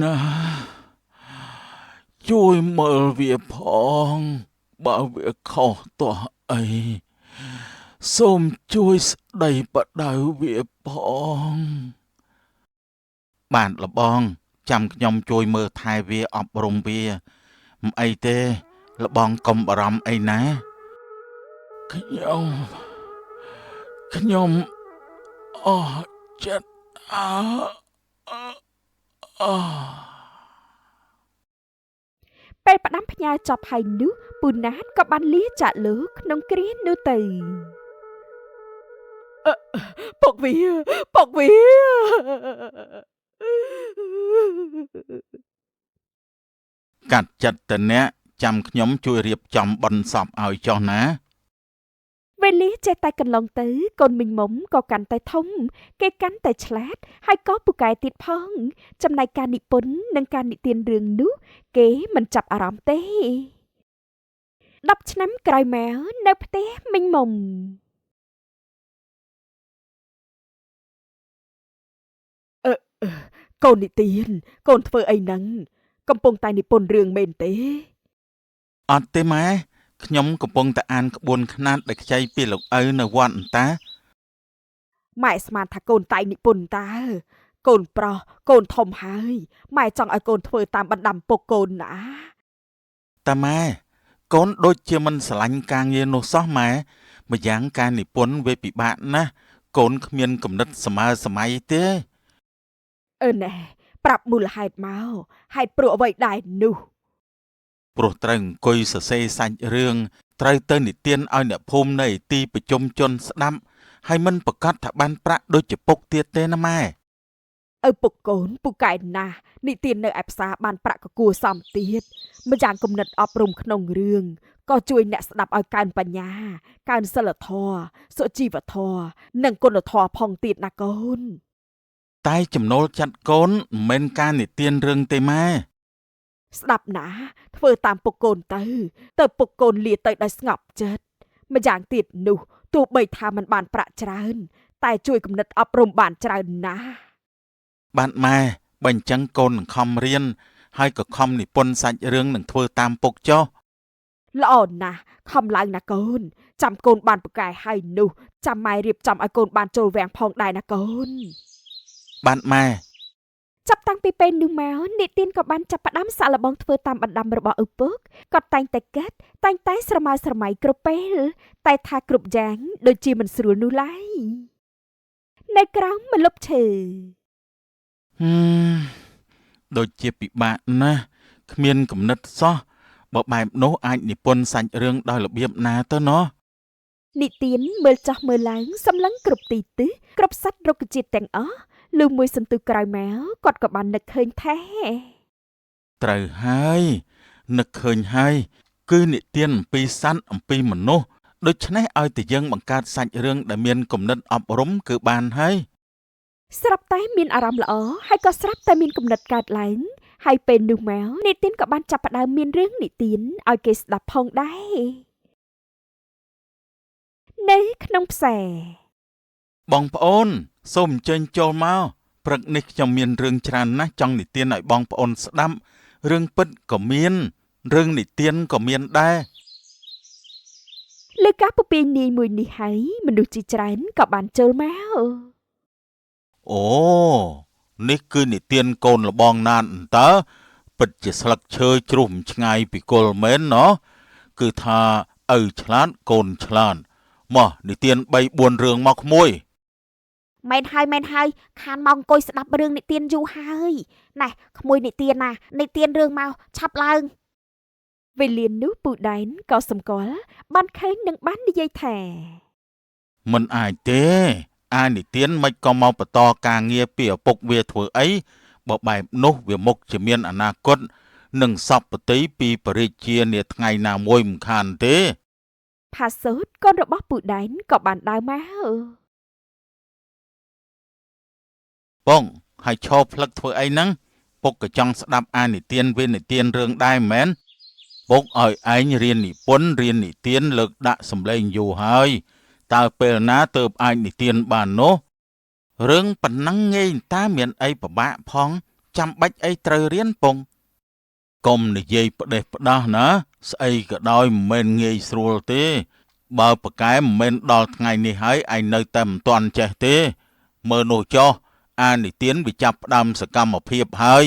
A: ណាជួយមើលវាផងបើវាខុសទោះអីសូមជួយស្ដីបដៅវាផងបានលបងចាំខ្ញុំជួយមើលថែវាអប់រំវាមិនអីទេលបងកុំបារម្ភអីណាខ្ញុំអស់ចិត្ត
B: ពេលផ្ដាំផ្ញើចប់ហើយនោះពូណាតក៏បានលាចាក់លើក្នុងគ្រានោះទៅពុកវា
A: កាត់ចិត្តតអ្នកចាំខ្ញុំជួយរៀបចំបន់សពឲ្យចុះណា
B: វេលាចេះតែកន្លងទៅកូនមីងមុំក៏កាន់តែធំគេកាន់តែឆ្លាតហើយក៏ពូកែទៀតផងចំណែកការនិពន្ធនិងការនិទានរឿងនោះគេមិនចាប់អារម្មណ៍ទេ10ឆ្នាំក្រោយមកនៅផ្ទះមីងមុំកូននិទានកូនធ្វើអីហ្នឹងកំពុងតែនិពន្ធរឿងមែនទេ
A: អត់ទេម៉ែខ្ញុំកំពុងតែអានក្បួនខ្នាតដែលខ្ចីពីលោកឪនៅវត្តអន្តា
B: ម៉ែស្មានថាកូនតែងនិពន្ធតើកូនប្រុសកូនធំហើយម៉ែចង់ឲ្យកូនធ្វើតាមបណ្ដាំពុកកូនណា
A: តាម៉ែកូនដូចជាមិនស្រឡាញ់ការងារនោះសោះម៉ែម្យ៉ាងការនិពន្ធវាពិបាកណាស់កូនគ្មានគំនិតសម័យទេ
B: ណែប្រាប់មូលហេតុមកហេតុព្រោះអ្វីដែរនោះ
A: ព្រោះត្រូវអង្គុយសរសេរសាច់រឿងត្រូវទៅនិទានឲ្យអ្នកភូមិនៅទីប្រជុំជនស្ដាប់ហើយមិនប្រកាសថាបានប្រាក់ដូចជាពុកទៀតទេណាម៉ែ
B: ឪពុកកូនពូកែណាស់និទាននៅឯផ្សារបានប្រាក់ក៏គួរសមទៀតម្យ៉ាងគំនិតអប់រំក្នុងរឿងក៏ជួយអ្នកស្ដាប់ឲ្យកើនបញ្ញាកើនសិលធម៌សុជីវធម៌និងគុណធម៌ផងទៀតណាកូន
A: តែចំណូលចាត់កូនមិនមែនការនិទានរឿងទេម៉ែ
B: ស្ដាប់ណាធ្វើតាមពុកកូនទៅពុកកូនលាទៅដោយស្ងប់ចិត្តម្យ៉ាងទៀតនោះទោះបីថាมันបានប្រាក់ច្រើនតែជួយគំនិតអប់រំបានច្រើនណាស់
A: បានម៉ែបើអញ្ចឹងកូននឹងខំរៀនហើយក៏ខំនិពន្ធសាច់រឿងនឹងធ្វើតាមពុកចុះ
B: ល្អណាស់ខំឡើងណាកូនចាំកូនបានប្រកែហើយនោះចាំម៉ែរៀបចំឲ្យកូនបានចូលវាំងផងដែរណាកូន
A: បានម៉ែ
B: ចាប់តាំងពីពេលនោះមកនិទានក៏បានចាប់ផ្ដើមសាក់លបងធ្វើតាមបណ្ដាំរបស់ឪពុកគាត់តែងតែកាត់តែងតែស្រមើស្រមៃគ្រប់ពេលតែថាគ្រប់យ៉ាងដូចជាមិនស្រួលនោះឡើយនៅក្រោមម្លប់ឈើ
A: ដូចជាពិបាកណាស់គ្មានគំនិតសោះបើបែបនោះអាចនិពន្ធសាច់រឿងដោយរបៀបណាទៅណោះ
B: និទានមើលចោះមើលឡើងសម្លឹងគ្រប់ទីទិសគ្រប់សត្វរុក្ខជាតិទាំងអស់លឺមួយសន្ទុះក្រោយមកគាត់ក៏បាននឹកឃើញថា
A: ត្រូវហើយនឹកឃើញហើយគឺនិទានអំពីសត្វអំពីមនុស្សដូច្នេះឲ្យតែយើងបង្កើតសាច់រឿងដែលមានគំនិតអប់រំគឺបានហើយ
B: ស្រាប់តែមានអារម្មណ៍ល្អហើយក៏ស្រាប់តែមានគំនិតកើតឡើងហើយពេលនោះមកនិទានក៏បានចាប់ផ្ដើមមានរឿងនិទានឲ្យគេស្ដាប់ផងដែរនៅក្នុងផ្សារ
A: បងប្អូនសូមអញ្ជើញចូលមកព្រឹកនេះខ្ញុំមានរឿងច្រើនណាស់ចង់និទានឲ្យបងប្អូនស្ដាប់រឿងពិតក៏មានរឿងនិទានក៏មានដែរ
B: លើការពពាយនាយមួយនេះហើយមនុស្សជាច្រើនក៏បានចូលមក
A: អូនេះគឺនិទានកូនលបងណានអន្តើពិតជាស្លឹកឈើជ្រុះមិនឆ្ងាយពីគល់មែនណោះគឺថាឪឆ្លាតកូនឆ្លាតមកនិទាន 3-4 រឿងមកក្មួយ
B: មែនហើយខានមកអង្គុយស្ដាប់រឿងនិទានយូរហើយណែក្មួយនិទានណានិទានរឿងមកឆាប់ឡើងវេលានោះពូដែនក៏សម្គាល់បានឃើញនឹងបាននិយាយថា
A: មិនអាចទេអានិទានមិនក៏មកបន្តការងារពីឪពុកវាធ្វើអីបើបែបនោះវាមុខជាមានអនាគតនឹងសពតិពីបរិជានាថ្ងៃណាមួយមិនខានទេ
B: ផាសូតកូនរបស់ពូដែនក៏បានដើរមក
A: បងហើយឈរផ្លឹកធ្វើអីហ្នឹងពុកក៏ចង់ស្ដាប់អានិទានវេនិទានរឿងដែរមែនពុកឲ្យឯងរៀននិពន្ធរៀននិទានលើកដាក់សម្លេងយូរហើយតើពេលណាទើបអាចនិទានបាននោះរឿងប៉ុណ្ណឹងងាយតើមានអីពិបាកផងចាំបាច់អីត្រូវរៀនពងកុំនិយាយផ្ដេសផ្ដាស់ណាស្អីក៏ដោយមិនមែនងាយស្រួលទេបើប្រកែមិនមែនដល់ថ្ងៃនេះហើយឯងនៅតែមិនទាន់ចេះទេមើលនោះចុះអានិទានវាចាប់ផ្ដើមសកម្មភាពហើយ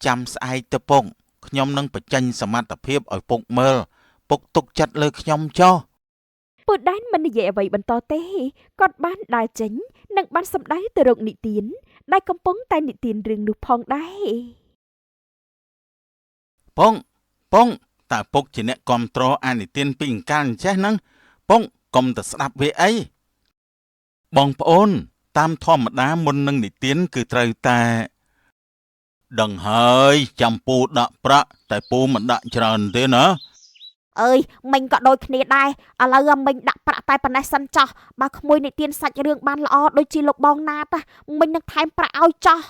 A: ចាំស្អែកទៅពុកខ្ញុំនឹងបញ្ចេញសមត្ថភាពឲ្យពុកមើលពុកទុកចិត្តលើខ្ញុំចុះ
B: ពូដែនមិននិយាយអ្វីបន្តទេគាត់បានដើរចេញនិងបានសម្ដៅទៅរកនិទានដែលកំពុងតែនិទានរឿងនោះផងដែរ
A: ពងតើពុកជាអ្នកគ្រប់គ្រងអានិទានពីអង្ការអញ្ចេះហ្នឹងពងកុំតែស្ដាប់វាអីបងប្អូនតាមធម្មតាមុននឹងនិទានគឺត្រូវតែដឹងហើយចាំពូដាក់ប្រាក់តែពូមិនដាក់ច្រើនទេណា
B: អើយមិញក៏ដូចគ្នាដែរឥឡូវមិញដាក់ប្រាក់តែប៉ុណ្ណេះសិនចោះបើក្មួយនិទានសាច់រឿងបានល្អដូចជាលោកបងណាតមិញនឹងថែមប្រាក់ឲ្យចោះ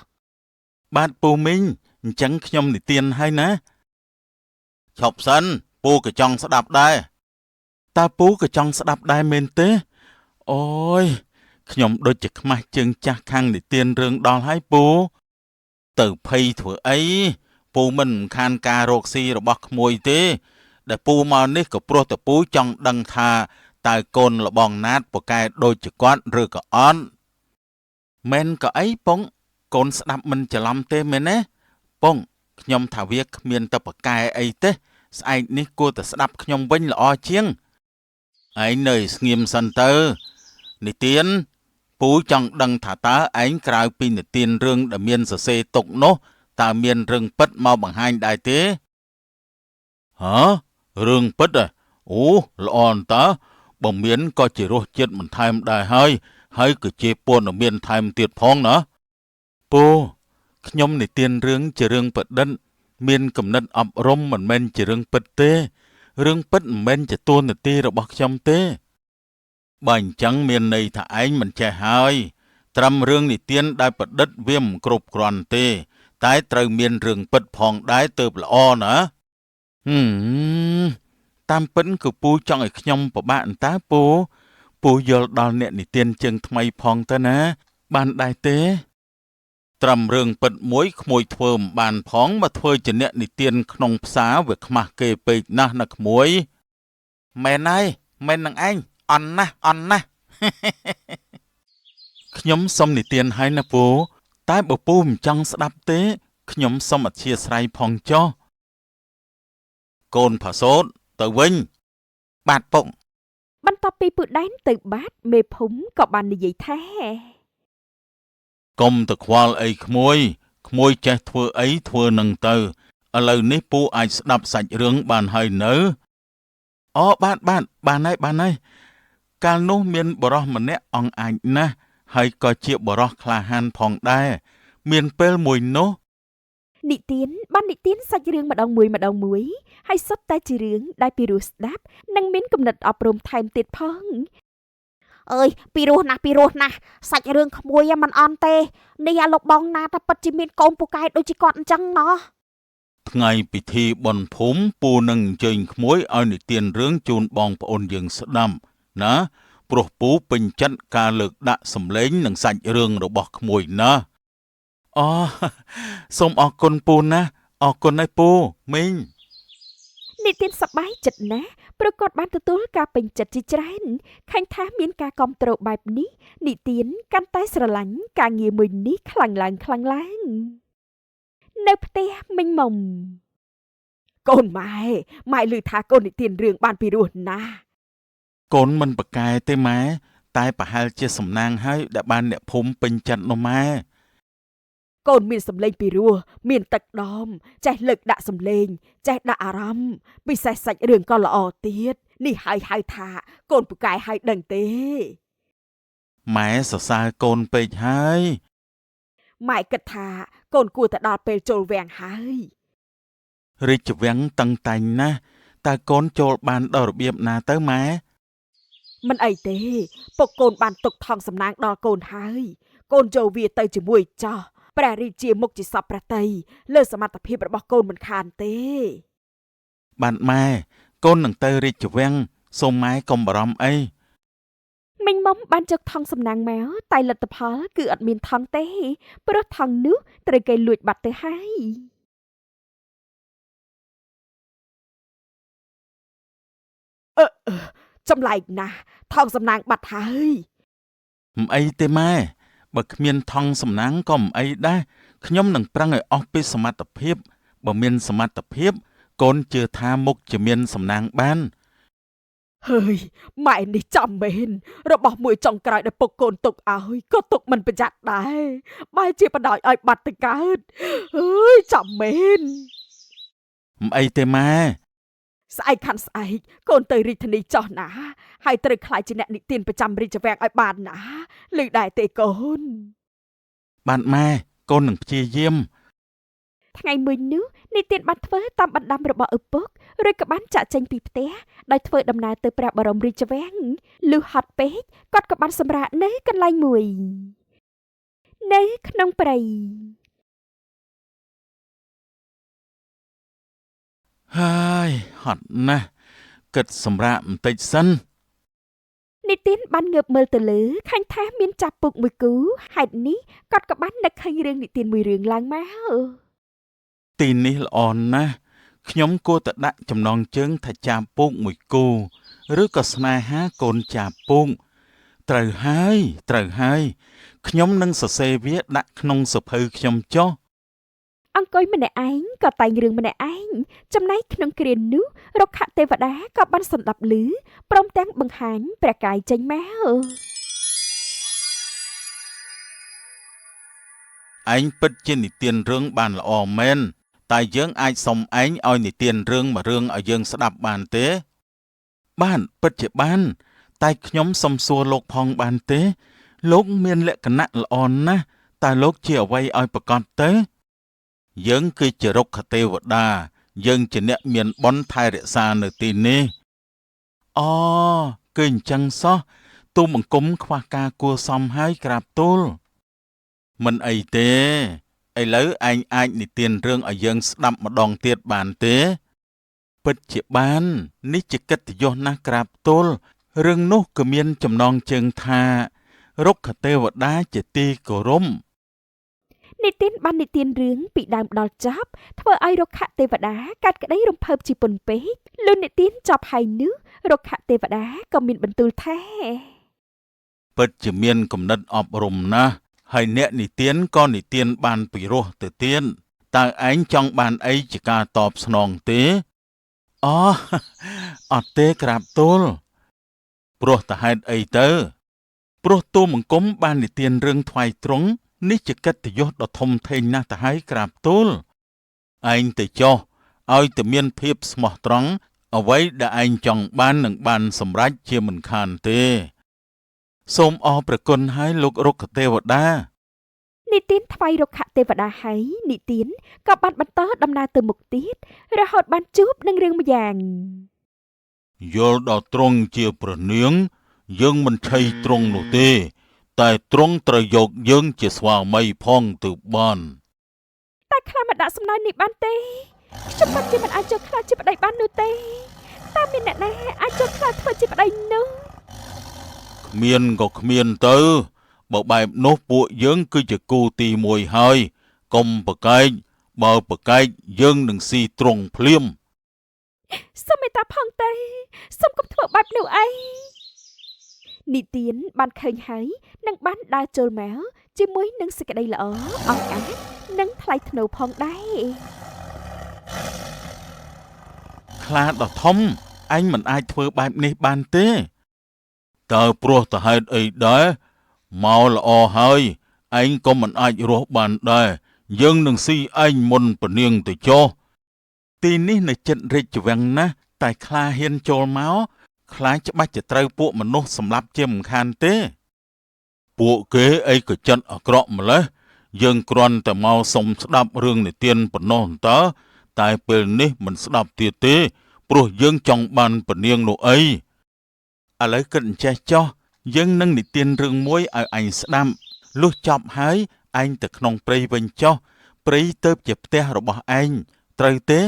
A: បាទពូមីងអញ្ចឹងខ្ញុំនិទានហើយណាឈប់សិនពូក៏ចង់ស្ដាប់ដែរតើពូក៏ចង់ស្ដាប់ដែរមែនទេអូយខ្ញុំដូចជាខ្មាស់ជើងចាស់ខាងនិទានរឿងដល់ហើយពូទៅភ័យធ្វើអីពូមិនរំខានការរកស៊ីរបស់ក្មួយទេដែលពូមកនេះក៏ព្រោះតែពូចង់ដឹងថាតើកូនលបងណាតពូកែដូចជាគាត់ឬក៏អត់មែនក៏អីពងកូនស្ដាប់មិនច្រឡំទេមែនទេពងខ្ញុំថាវាគ្មានតែប្រកែអីទេស្អែកនេះគួរតែស្ដាប់ខ្ញុំវិញល្អជាងឯងនៅស្ងៀមសិនទៅនិទានពូចង់ដឹងថាតើឯងក្រៅពីនិទានរឿងដែលមានសរសេរទុកនោះតើមានរឿងពិតមកបង្ហាញដែរទេហ៎រឿងពិតអូល្អអន្តើបើមានក៏ជារសជាតិបន្ថែមដែរហើយក៏ជាព័ត៌មានថែមទៀតផងណាពូខ្ញុំនិទានរឿងជារឿងប្រឌិតមានគំនិតអប់រំមិនមែនជារឿងពិតទេរឿងពិតមិនមែនជាតួនាទីរបស់ខ្ញុំទេបើអញ្ចឹងមានន័យថាឯងមិនចេះហើយត្រឹមរឿងនិទានដែលប្រឌិតវាមិនគ្រប់គ្រាន់ទេតែត្រូវមានរឿងពិតផងដែរទើបល្អណាតាមពិតគឺពូចង់ឲ្យខ្ញុំពិបាកអន្តើពូយល់ដល់អ្នកនិទានជើងថ្មីផងទៅណាបានដែរទេត្រឹមរឿងពិតមួយក្មួយធ្វើមិនបានផងមកធ្វើជាអ្នកនិទានក្នុងផ្សារវាខ្មាស់គេពេកណាស់ណាក្មួយមែនហើយមែននឹងឯងអន់ណាស់ខ្ញុំសុំនិទានហើយណាពូតែបើពូមិនចង់ស្ដាប់ទេខ្ញុំសុំអធិស្ឋានផងចុះកូនផាសូតទៅវិញបាទពុក
B: បន្ទាប់ពីពូដែនទៅបាត់មេភូមិក៏បាននិយាយថា
A: កុំទៅខ្វល់អីក្មួយចេះធ្វើអីធ្វើនឹងទៅឥឡូវនេះពូអាចស្ដាប់សាច់រឿងបានហើយនៅអូបានហើយ កាលនោះមានបរិសម្នាក់អង្អាចណាស់ហើយក៏ជាបរិសក្លាហានផងដែរមានពេលមួយនោះ
B: និទានបាននិទានសាច់រឿងម្ដងមួយហើយសុទ្ធតែជារឿងដែលពីរោះស្ដាប់និងមានគំនិតអប់រំថែមទៀតផងអើយពីរោះណាស់សាច់រឿងក្មួយមិនអន់ទេនេះអាលោកបងណាថាពិតជាមានកូនពូកែដូចជាគាត់អញ្ចឹងណោះ
A: ថ្ងៃពិធីបុណ្យភូមិពូនឹងអញ្ជើញក្មួយឲ្យនិទានរឿងជូនបងប្អូនយើងស្ដាប់ណាព្រោះពូពេញចិត្តការលើកដាក់សម្លេងនិងសាច់រឿងរបស់ក្មួយណាអូសូមអរគុណពូណាអរគុណឯពូមីង
B: និទានសប្បាយចិត្តណាស់ព្រោះគាត់បានទទួលការពេញចិត្តជាច្រើនឃើញថាមានការគាំទ្របែបនេះនិទានកាន់តែស្រឡាញ់ការងារមួយនេះខ្លាំងឡើងនៅផ្ទះមិញមុំកូនម៉ែឮថាកូននិទានរឿងបានពីរោះណាស់
A: កូនមិនប្រកែទេម៉ែតែប្រហែលជាសំណាងហើយដែលបានអ្នកភូមិពេញចិត្តនោះម៉ែ
B: កូនមានសម្លេងពីរោះមានទឹកដមចេះលើកដាក់សម្លេងចេះដាក់អារម្មណ៍ពិសេសសាច់រឿងក៏ល្អទៀតនេះហៅថាកូនពូកែហៅដឹងទេ
A: ម៉ែសរសើរកូនពេកហើយ
B: ម៉ែគិតថាកូនគួរតែដល់ពេលចូលវាំងហើយ
A: រាជវាំងតឹងតែងណាស់តើកូនចូលបានដល់របៀបណាទៅម៉ែ
B: មិនអីទេពុកកូនបានទុកថងសំណាងដល់កូនហើយកូនចូលវាទៅជាមួយចោះព្រះរាជាមុខជាសពព្រះតីលើសមត្ថភាពរបស់កូនមិនខានទេ
A: បានម៉ែកូននឹងទៅរាជវាំងសូមម៉ែកុំបារម្ភអី
B: មិញមុំបានចុកថងសំណាងមកតែលទ្ធផលគឺអត់មានថងទេព្រោះថងនោះត្រូវគេលួចបាត់ទៅហើយចម្លែកណាស់ថងសំណាងបាត់ហើយ
A: មិនអីទេម៉ែបើគ្មានថងសំណាងក៏មិនអីដែរខ្ញុំនឹងប្រឹងឲ្យអស់ពីសមត្ថភាពបើមានសមត្ថភាពកូនជឿថាមុខជាមានសំណាងបាន
B: ហើយម៉ែនេះចំមែនរបស់មួយចុងក្រោយដែលពុកកូនទុកឲ្យក៏ទុកមិនប្រយ័ត្នដែរបែរជាបដ ாய் ឲ្យបាត់ទៅកើតអើយចំមែន
A: មិនអីទេម៉ែ
B: ស្អែកខាន់ស្អែកកូនទៅរាជធានីចោះណាហើយត្រូវខ្លាចជាអ្នកនិទានប្រចាំរាជវាំងឲ្យបានណាឮដែរទេកូន
A: បានម៉ែកូននឹងព្យាយាម
B: ថ្ងៃមួយនោះនិទានបានធ្វើតាមបណ្ដាំរបស់ឪពុករួចក៏បានចាក់ចេញពីផ្ទះដោយធ្វើដំណើរទៅព្រះបរមរាជវាំងលុះហត់ពេកគាត់ក៏បានសម្រាកនៅកន្លែងមួយនៅក្នុងព្រៃ
A: ហើយហត់ណាស់គិតសម្រាកបន្តិចសិន
B: និទានបានងើបមើលទៅលើឃើញថាមានចាប់ពុកមួយគូហេតុនេះគាត់ក៏បាននឹកឃើញរឿងនិទានមួយរឿងឡើងមក
A: ទីនេះល្អណាស់ខ្ញុំគួរតែដាក់ចំណងជើងថាចាពូកមួយគូឬក៏ស្នេហាកូនចាពូកត្រូវហើយខ្ញុំនឹងសរសេរវាដាក់ក្នុងសភៅខ្ញុំចុះ
B: អង្គុយម្នាក់ឯងក៏តែងរឿងម្នាក់ឯងចំណែកក្នុងគ្រានោះរុក្ខទេវតាក៏បានសន្តាប់ឮព្រមទាំងបង្ហាញព្រះកាយចេញមក
A: ឯងពិតជានិទានរឿងបានល្អមែនតែយើងអាចសុំឯងឲ្យនិទានរឿងមួយរឿងឲ្យយើងស្ដាប់បានទេបានពិតជាបានតែខ្ញុំសុំសួរលោកផងបានទេលោកមានលក្ខណៈល្អណាស់តើលោកជាអ្វីឲ្យប្រកាសទៅយើងគឺជារុក្ខទេវតាយើងជាអ្នកមានបុណ្យថែរក្សានៅទីនេះអូគឺអញ្ចឹងសោះទូលបង្គំខ្វះការគួរសមហើយក្រាបទូលមិនអីទេឥឡូវឯងអាចនិទានរឿងឲ្យយើងស្ដាប់ម្ដងទៀតបានទេពិតជាបាននេះជាកិត្តិយសណាស់ក្រាបទូលរឿងនោះក៏មានចំណងជើងថារុក្ខទេវតាជាទីគោរព
B: និទានបាននិទានរឿងពីដើមដល់ចប់ធ្វើឲ្យរុក្ខទេវតាកាត់ក្តីរំភើបជាពន់ពេកលុះនិទានចប់ហើយនោះរុក្ខទេវតាក៏មានបន្ទូលថា
A: ពិតជាមានគំនិតអប់រំណាស់ហើយអ្នកនិទានក៏និទានបានពីរោះទៅទៀតតើឯងចង់បានអីជាការតបស្នងទេអូអត់ទេក្រាបទូលព្រោះតែហេតុអីទៅព្រោះទូលបង្គំបាននិទានរឿងថ្វាយទ្រង់នេះជាកិត្តិយសដ៏ធំធេងណាស់ទៅហើយក្រាបទូលឯងទៅចុះឲ្យតែមានភាពស្មោះត្រង់អ្វីដែលឯងចង់បាននឹងបានសម្រេចជាមិនខានទេ សូមអរព្រគុណហើយលោករុក្ខទេវតា
B: និទានថ្វាយរុក្ខទេវតាហើយនិទានក៏បានបន្តដំណើរទៅមុខទៀតរហូតបានជួបនឹងរឿងម្យ៉ាង
A: យល់ដល់ត្រង់ជាព្រះនាងយើងមិនឆីត្រង់នោះទេតែត្រង់ត្រូវយកយើងជាស្វាមីផងទៅបាន
B: តែខ្លាមិនដាក់សំណើនេះបានទេខ្ញុំពិតជាមិនអាចចូលខ្លាជាប្តីបាននោះទេតើមានអ្នកណាអាចចូលខ្លាធ្វើជាប្តីនោះ
A: គ្មានក៏គ្មានទៅបើបែបនោះពួកយើងគឺជាគូទី1ហើយកុំប្រកែកបើប្រកែកយើងនឹងស៊ីត្រង់ភ្លាម
B: សូមមេត្តាផងទេសូមកុំធ្វើបែបនោះអីនិទានបានឃើញហើយនឹងបានដើរចូលមកជាមួយនឹងសេចក្តីល្អអង្អាចនិងថ្លៃថ្នូរផងដែរ
A: ខ្លាដ៏ធំអញមិនអាចធ្វើបែបនេះបានទេតើព្រោះទៅហេតុអីដែរមកល្អហើយឯងក៏មិនអាចរស់បានដែរយើងនឹងស៊ីឯងមុនពនាងទៅចុះទីនេះនៅជិតរាជវាំងណាស់តែខ្លាហ៊ានចូលមកខ្លាច្បាស់จะត្រូវពួកមនុស្សសម្លាប់ជាមិនខានទេពួកគេអីក៏ចិត្តអាក្រក់ម្លេះយើងគ្រាន់តែមកសុំស្ដាប់រឿងនិទានប៉ុណ្ណោះតើតែពេលនេះមិនស្ដាប់ទៀតទេព្រោះយើងចង់បានពនាងនោះអីឥឡូវគិតអញ្ចេះចុះយើងនឹងនិទានរឿងមួយឲ្យអញស្ដាប់លុះចប់ហើយឯងទៅក្នុងព្រៃវិញចុះព្រៃទៅជាផ្ទះរបស់ឯងត្រូវទេ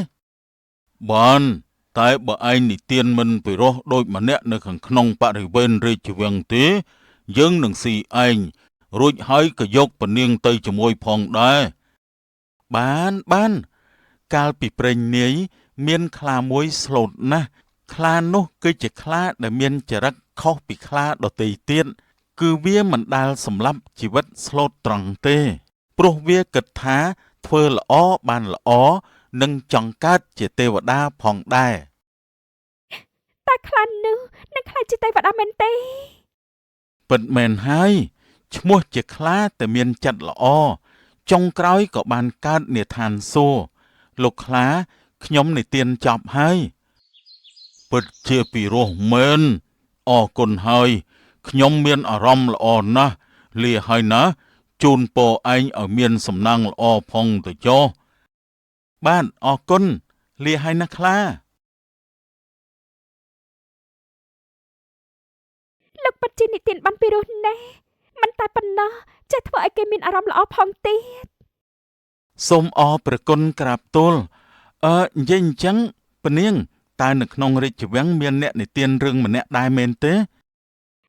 A: បានតែបើឯងនិទានមិនពិរោះដូចម្នាក់នៅខាងក្នុងបរិវេណរាជវាំងទេយើងនឹងស៊ីឯងរួចហើយក៏យកពនាងទៅជាមួយផងដែរបានកាលពីព្រេងនាយមានខ្លាមួយស្លូតណាស់ខ្លានោះគឺជាខ្លាដែលមានចរិតខុសពីខ្លាដទៃទៀតគឺវាមិនដែលសម្លាប់ជីវិតស្លូតត្រង់ទេព្រោះវាគិតថាធ្វើល្អបានល្អនិងចង់កើតជាទេវតាផងដែរ
B: តែខ្លានោះនឹងខ្លាចជាទេវតាមែនទេ
A: ពិតមែនហើយឈ្មោះជាខ្លាតែមានចិត្តល្អចុងក្រោយក៏បានកើតនិឋានសួគ៌លោកខ្លាខ្ញុំនិទានចប់ហើយពិតជាពិរោះមែនអរគុណហើយខ្ញុំមានអារម្មណ៍ល្អណាស់លាហើយណាជូនពរឯងឲ្យមានសំណាងល្អផងទៅចុះបាទអរគុណលាហើយណាខ្លា
B: លោកពិតជានិទានបានពីរោះណាស់មិនតែប៉ុណ្ណោះចេះធ្វើឲ្យគេមានអារម្មណ៍ល្អផងទៀត
A: សូមអរព្រគុណក្រាបទូលនិយាយអញ្ចឹងពនាងតើនៅក្នុងរាជវាំងមានអ្នកនិទានរឿងម្នាក់ដែរមែនទេ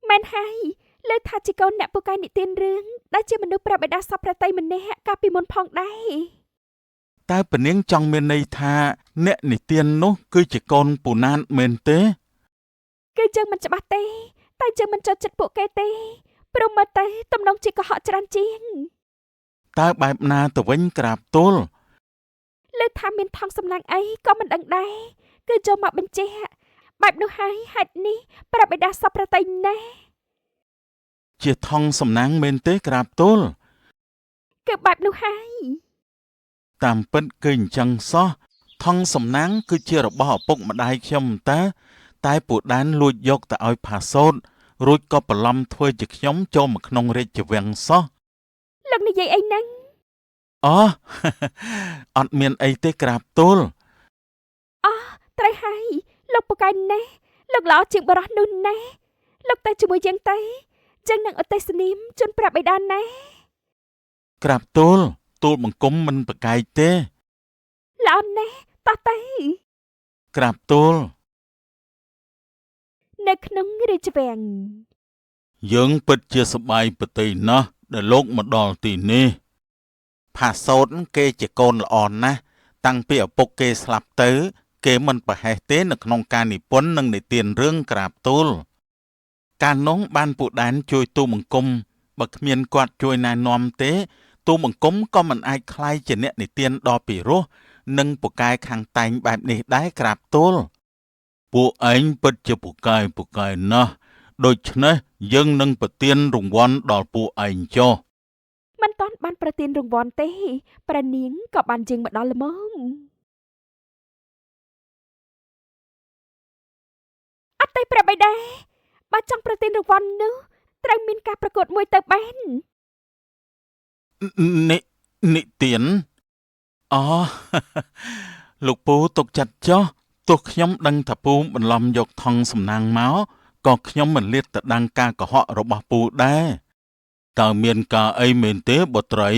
B: មែនហើយលើថាជាកូនអ្នកពូកែនិទានរឿងដែលជាមនុស្សព្រះបិតាសពប្រតិម្នាក់កាលពីមុនផងដែរ
A: តើពនាងចង់មានន័យថាអ្នកនិទាននោះគឺជាកូនពូណាតមែនទេ
B: គឺយើងមិនច្បាស់ទេតែយើងមិនចូលចិត្តពួកគេទេព្រមមកតែទំនងជាកុហកច្រើនជាង
A: តើបែបណាទៅវិញក្រាបទូល
B: លើថាមានថងសំណាងអីក៏មិនដឹងដែរគឺចូលមកបញ្ជាក់បែបនោះហើយហេតុនេះព្រះបិតាសពប្រតិណាស់
A: ជាថងសំណាងមែនទេក្រាបទូល
B: គឺបែបនោះហើយ
A: តាមពិតគឺអញ្ចឹងសោះថងសំណាងគឺជារបស់ឪពុកម្ដាយខ្ញុំតែពួកដានលួចយកទៅឲ្យផាសូតរួចក៏បន្លំធ្វើជាខ្ញុំចូលមកក្នុងរាជវាំងសោះ
B: លោកនិយាយអីហ្នឹង
A: អូអត់មានអីទេក្រាបទូល
B: ត្រូវហើយលោកពូកែណាស់លោកល្អជាងបរិះនោះណាស់លោកទៅជាមួយយើងទៅចឹងនឹងឧទ្ទិសនាមជូនព្រះបិតាណាស់
A: ក្រាបទូលបង្គំមិនប្រកែកទេ
B: ល្អណាស់តោះទៅ
A: ក្រាបទូល
B: នៅក្នុងរាជវាំង
A: យើងពិតជាសប្បាយប្រទៃណាស់ដែលលោកមកដល់ទីនេះផាសូតគេជាកូនល្អណាស់តាំងពីឪពុកគេស្លាប់ទៅគេមិនប្រហែសទេនៅក្នុងការនិពន្ធនិងនិទានរឿងក្រាបទូលកាលនោះបានពួកដានជួយទូបង្គំបើគ្មានគាត់ជួយណែនាំទេទូបង្គំក៏មិនអាចក្លាយជាអ្នកនិទានដ៏ពិរោះនិងពូកែខាងតែងបែបនេះដែរក្រាបទូលពួកឯងពិតជាពូកែណាស់ដូច្នេះយើងនឹងប្រទានរង្វាន់ដល់ពួកឯងចុះ
B: មិនតាន់បានប្រទានរង្វាន់ទេព្រះនាងក៏បានជាងមកដល់ល្មមអត់ទេព្រះបិតាបើចង់ប្រទានរង្វាន់នោះ ត្រូវមានការប្រកួតមួយទៅបាន
A: និទានអូ លោកពូទុកចិត្តចុះទោះខ្ញុំដឹងថាពូបន្លំយកថងសំណាងមកក៏ខ្ញុំមិនលាតទៅដឹងការកុហករបស់ពូដែរតើមានការអីមែនទេបុត្រី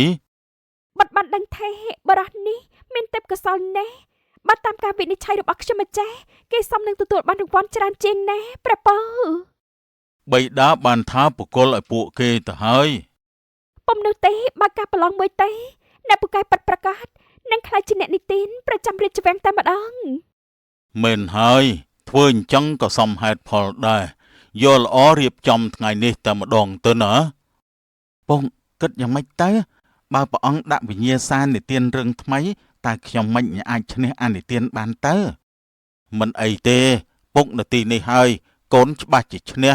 B: បាត់បានដឹងថាបរិះនេះមានទេពកោសល្យណាស់បើតាមការវិនិច្ឆ័យរបស់ខ្ញុំម្ចាស់គេសមនឹងទទួលបានរង្វាន់ច្រើនជាងណាព្រះពៅ
A: បិតាបានថាបុគ្គលឲ្យពួកគេទៅហើយ
B: ពុំនោះទេបើការប្រឡងមួយទេអ្នកពូកែប៉ាត់ប្រកាសនឹងខ្លាចជាអ្នកនិទានប្រចាំរាជវាំងតែម្ដង
A: មែនហើយធ្វើអញ្ចឹងក៏សមហេតុផលដែរយកល្អរៀបចំថ្ងៃនេះតែម្ដងទៅណាពងគិតយ៉ាងម៉េចទៅបើព្រះអង្គដាក់វិញ្ញាសានិទានរឿងថ្មីតើខ្ញុំមិនអាចឈ្នះអានិទានបានទៅមិនអីទេពុកនៅទីនេះហើយកូនច្បាស់ជាឈ្នះ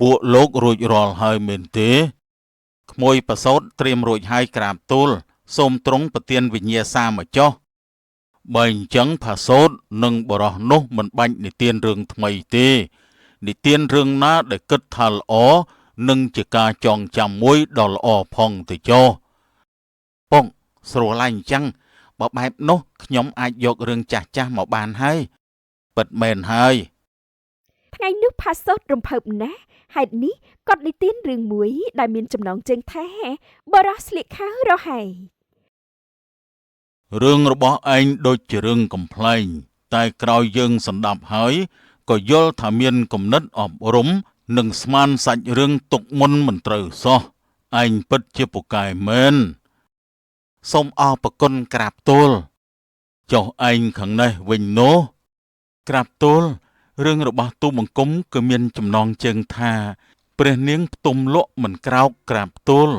A: ពួកលោករួចរាល់ហើយមែនទេក្មួយប្រសូតត្រៀមរួចហើយក្រាបទូលសូមទ្រង់ប្រទានវិញ្ញាសាមកចុះបើអញ្ចឹងផាសូតនិងបរោះនោះមិនបាច់និទានរឿងថ្មីទេនិទានរឿងណាដែលគិតថាល្អនឹងជាការចងចាំមួយដ៏ល្អផងទៅចុះពងស្រួលហើយអញ្ចឹងបើបែបនោះខ្ញុំអាចយករឿងចាស់ៗមកបានហើយពិតមែនហើយ
B: ថ្ងៃនោះផាសូតរំភើបណាស់ហេតុនេះគាត់និទានរឿងមួយដែលមានចំណងជើងថាបរោះស្លៀកខោរហែក
A: រឿងរបស់ឯងដូចជារឿងកំ pl ែងតែក្រោយយើងសន្តាប់ហើយក៏យល់ថាមានគំនិតអប់រំនិងស្មានសាច់រឿងទុកមុនមិនត្រូវសោះឯងពិតជាពូកែមែនសូមអរប្រគុណក្រាបទូលចុះឯងខាងនេះវិញនោះក្រាបទូលរឿងរបស់ទូបង្គំគឺមានចំណងជើងថាព្រះនាងផ្ទុំលក់មិនក្រោកក្រាបទូល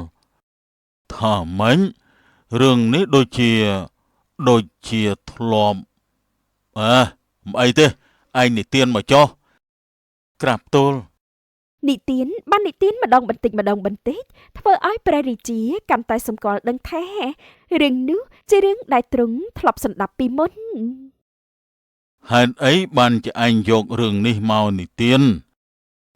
A: ថាម៉េចរឿងនេះដូចជាធ្លាប់មិនអីទេឯងនិទានមកចុះក្រាបទូល
B: និទានបាននិទានម្ដងបន្តិចធ្វើឲ្យព្រះរាជាកាន់តែសម្គាល់ដឹងថារឿងនោះជារឿងដែលទ្រង់ធ្លាប់សន្តាប់ពីមុន
A: ហេតុអីបានជាឯងយករឿងនេះមកនិទាន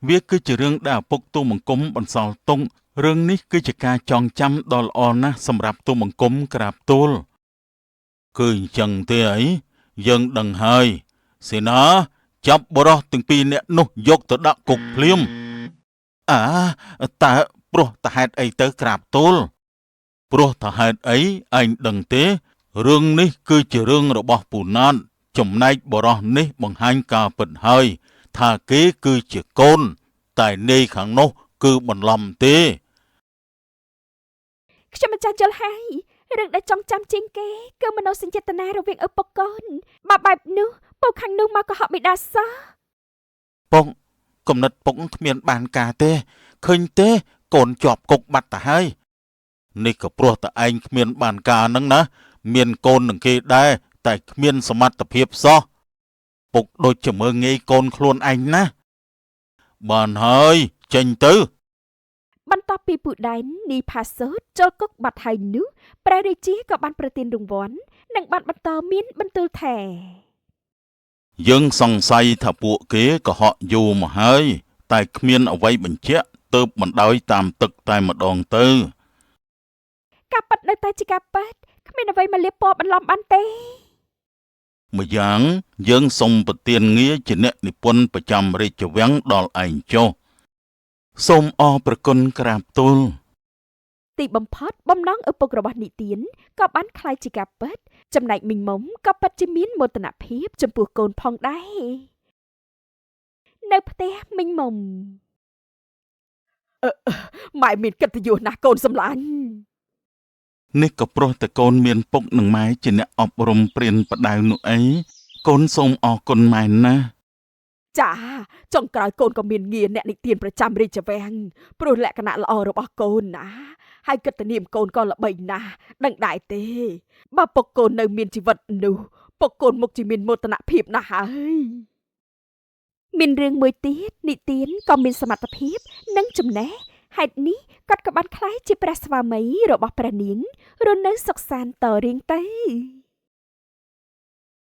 A: វាគឺជារឿងដែលឪពុកទូមង្គមបន្សល់ទុករឿងនេះគឺជាការចងចាំដ៏ល្អណាស់សម្រាប់ទូមង្គមក្រាបទូលគឺអញ្ចឹងទេអីយើងដឹងហើយសេនាចាប់បរោះទាំងពីរនាក់នោះយកទៅដាក់គុកភ្លាមតើព្រោះតាហេតុអីទៅក្រាបទូលព្រោះតាហេតុអីឯងដឹងទេរឿងនេះគឺជារឿងរបស់ពូណាតចំណែកបរោះនេះបង្ហាញការពិតហើយថាគេគឺជាកូនតែនាយខាងនោះគឺបន្លំទេ
B: ខ្ញុំម្ចាស់យល់ហើយរឿងដែលចង់ចាំជាងគេគឺមនោសញ្ចេតនារវាងឪពុកកូនបើបែបនោះពូខាងនោះមកកុហកបិតាសោះ
A: ពងគំនិតពុកគ្មានបានការទេឃើញទេកូនជាប់គុកបាត់ទៅហើយនេះក៏ព្រោះតែឯងគ្មានបានការនឹងណាមានកូននឹងគេដែរតែគ្មានសមត្ថភាពសោះពុកដូចជាមើងងាយកូនខ្លួនឯងណាបានហើយចេញទៅ
B: បន្ទាប់ពីពូដែននីផាសូតចូលគុកបាត់ហើយនោះព្រះរាជាក៏បានប្រទានរង្វាន់និងបានបន្តមានបន្ទូលថា
A: យើងសង្ស័យថាពួកគេកុហកយូរមកហើយតែគ្មានអ្វីបញ្ជាក់ទើបបណ្ដោយតាមទឹកតែម្ដងទៅ
B: ការប៉ັດនៅតែជាការប៉ັດគ្មានអ្វីមកលាបពណ៌បន្លំបានទេ
A: ម្យ៉ាងយើងសូមប្រទានងារជាអ្នកនិពន្ធប្រចាំរាជវាំងដល់ឯងចុះសូមអរព្រគុណក្រាបទូល
B: ទីបំផុតបំណងឪពុករបស់និទានក៏បានคล้ายជាការប៉ັດចំណែកមីងមុំក៏ប៉ັດជាមានមោទនភាពចំពោះកូនផងដែរនៅផ្ទះមីងមុំម៉ែមានកិត្តិយសណាស់កូនសម្លាញ់
A: នេះក៏ព្រោះតែកូនមានពុកនិងម៉ែជាអ្នកអប់រំព្រានប្រដៅនោះអីកូនសូមអរគុណម៉ែណាស់
B: ចាចុងក្រោយកូនក៏មានងារអ្នកនិទានប្រចាំរាជវាំងព្រោះលក្ខណៈល្អរបស់កូនណាហើយកិត្តិនាមកូនក៏ល្បីណាស់ដឹងដែរទេបើពុកកូននៅមានជីវិតនោះពុកកូនមុខជាមានមោទនភាពណាស់ហើយមានរឿងមួយទៀតនិទានក៏មានសមត្ថភាពនិងចំណេះហេតុនេះគាត់ក៏បានក្លាយជាព្រះស្វាមីរបស់ព្រះនាងរស់នៅសុខសាន្តតរៀងទៅ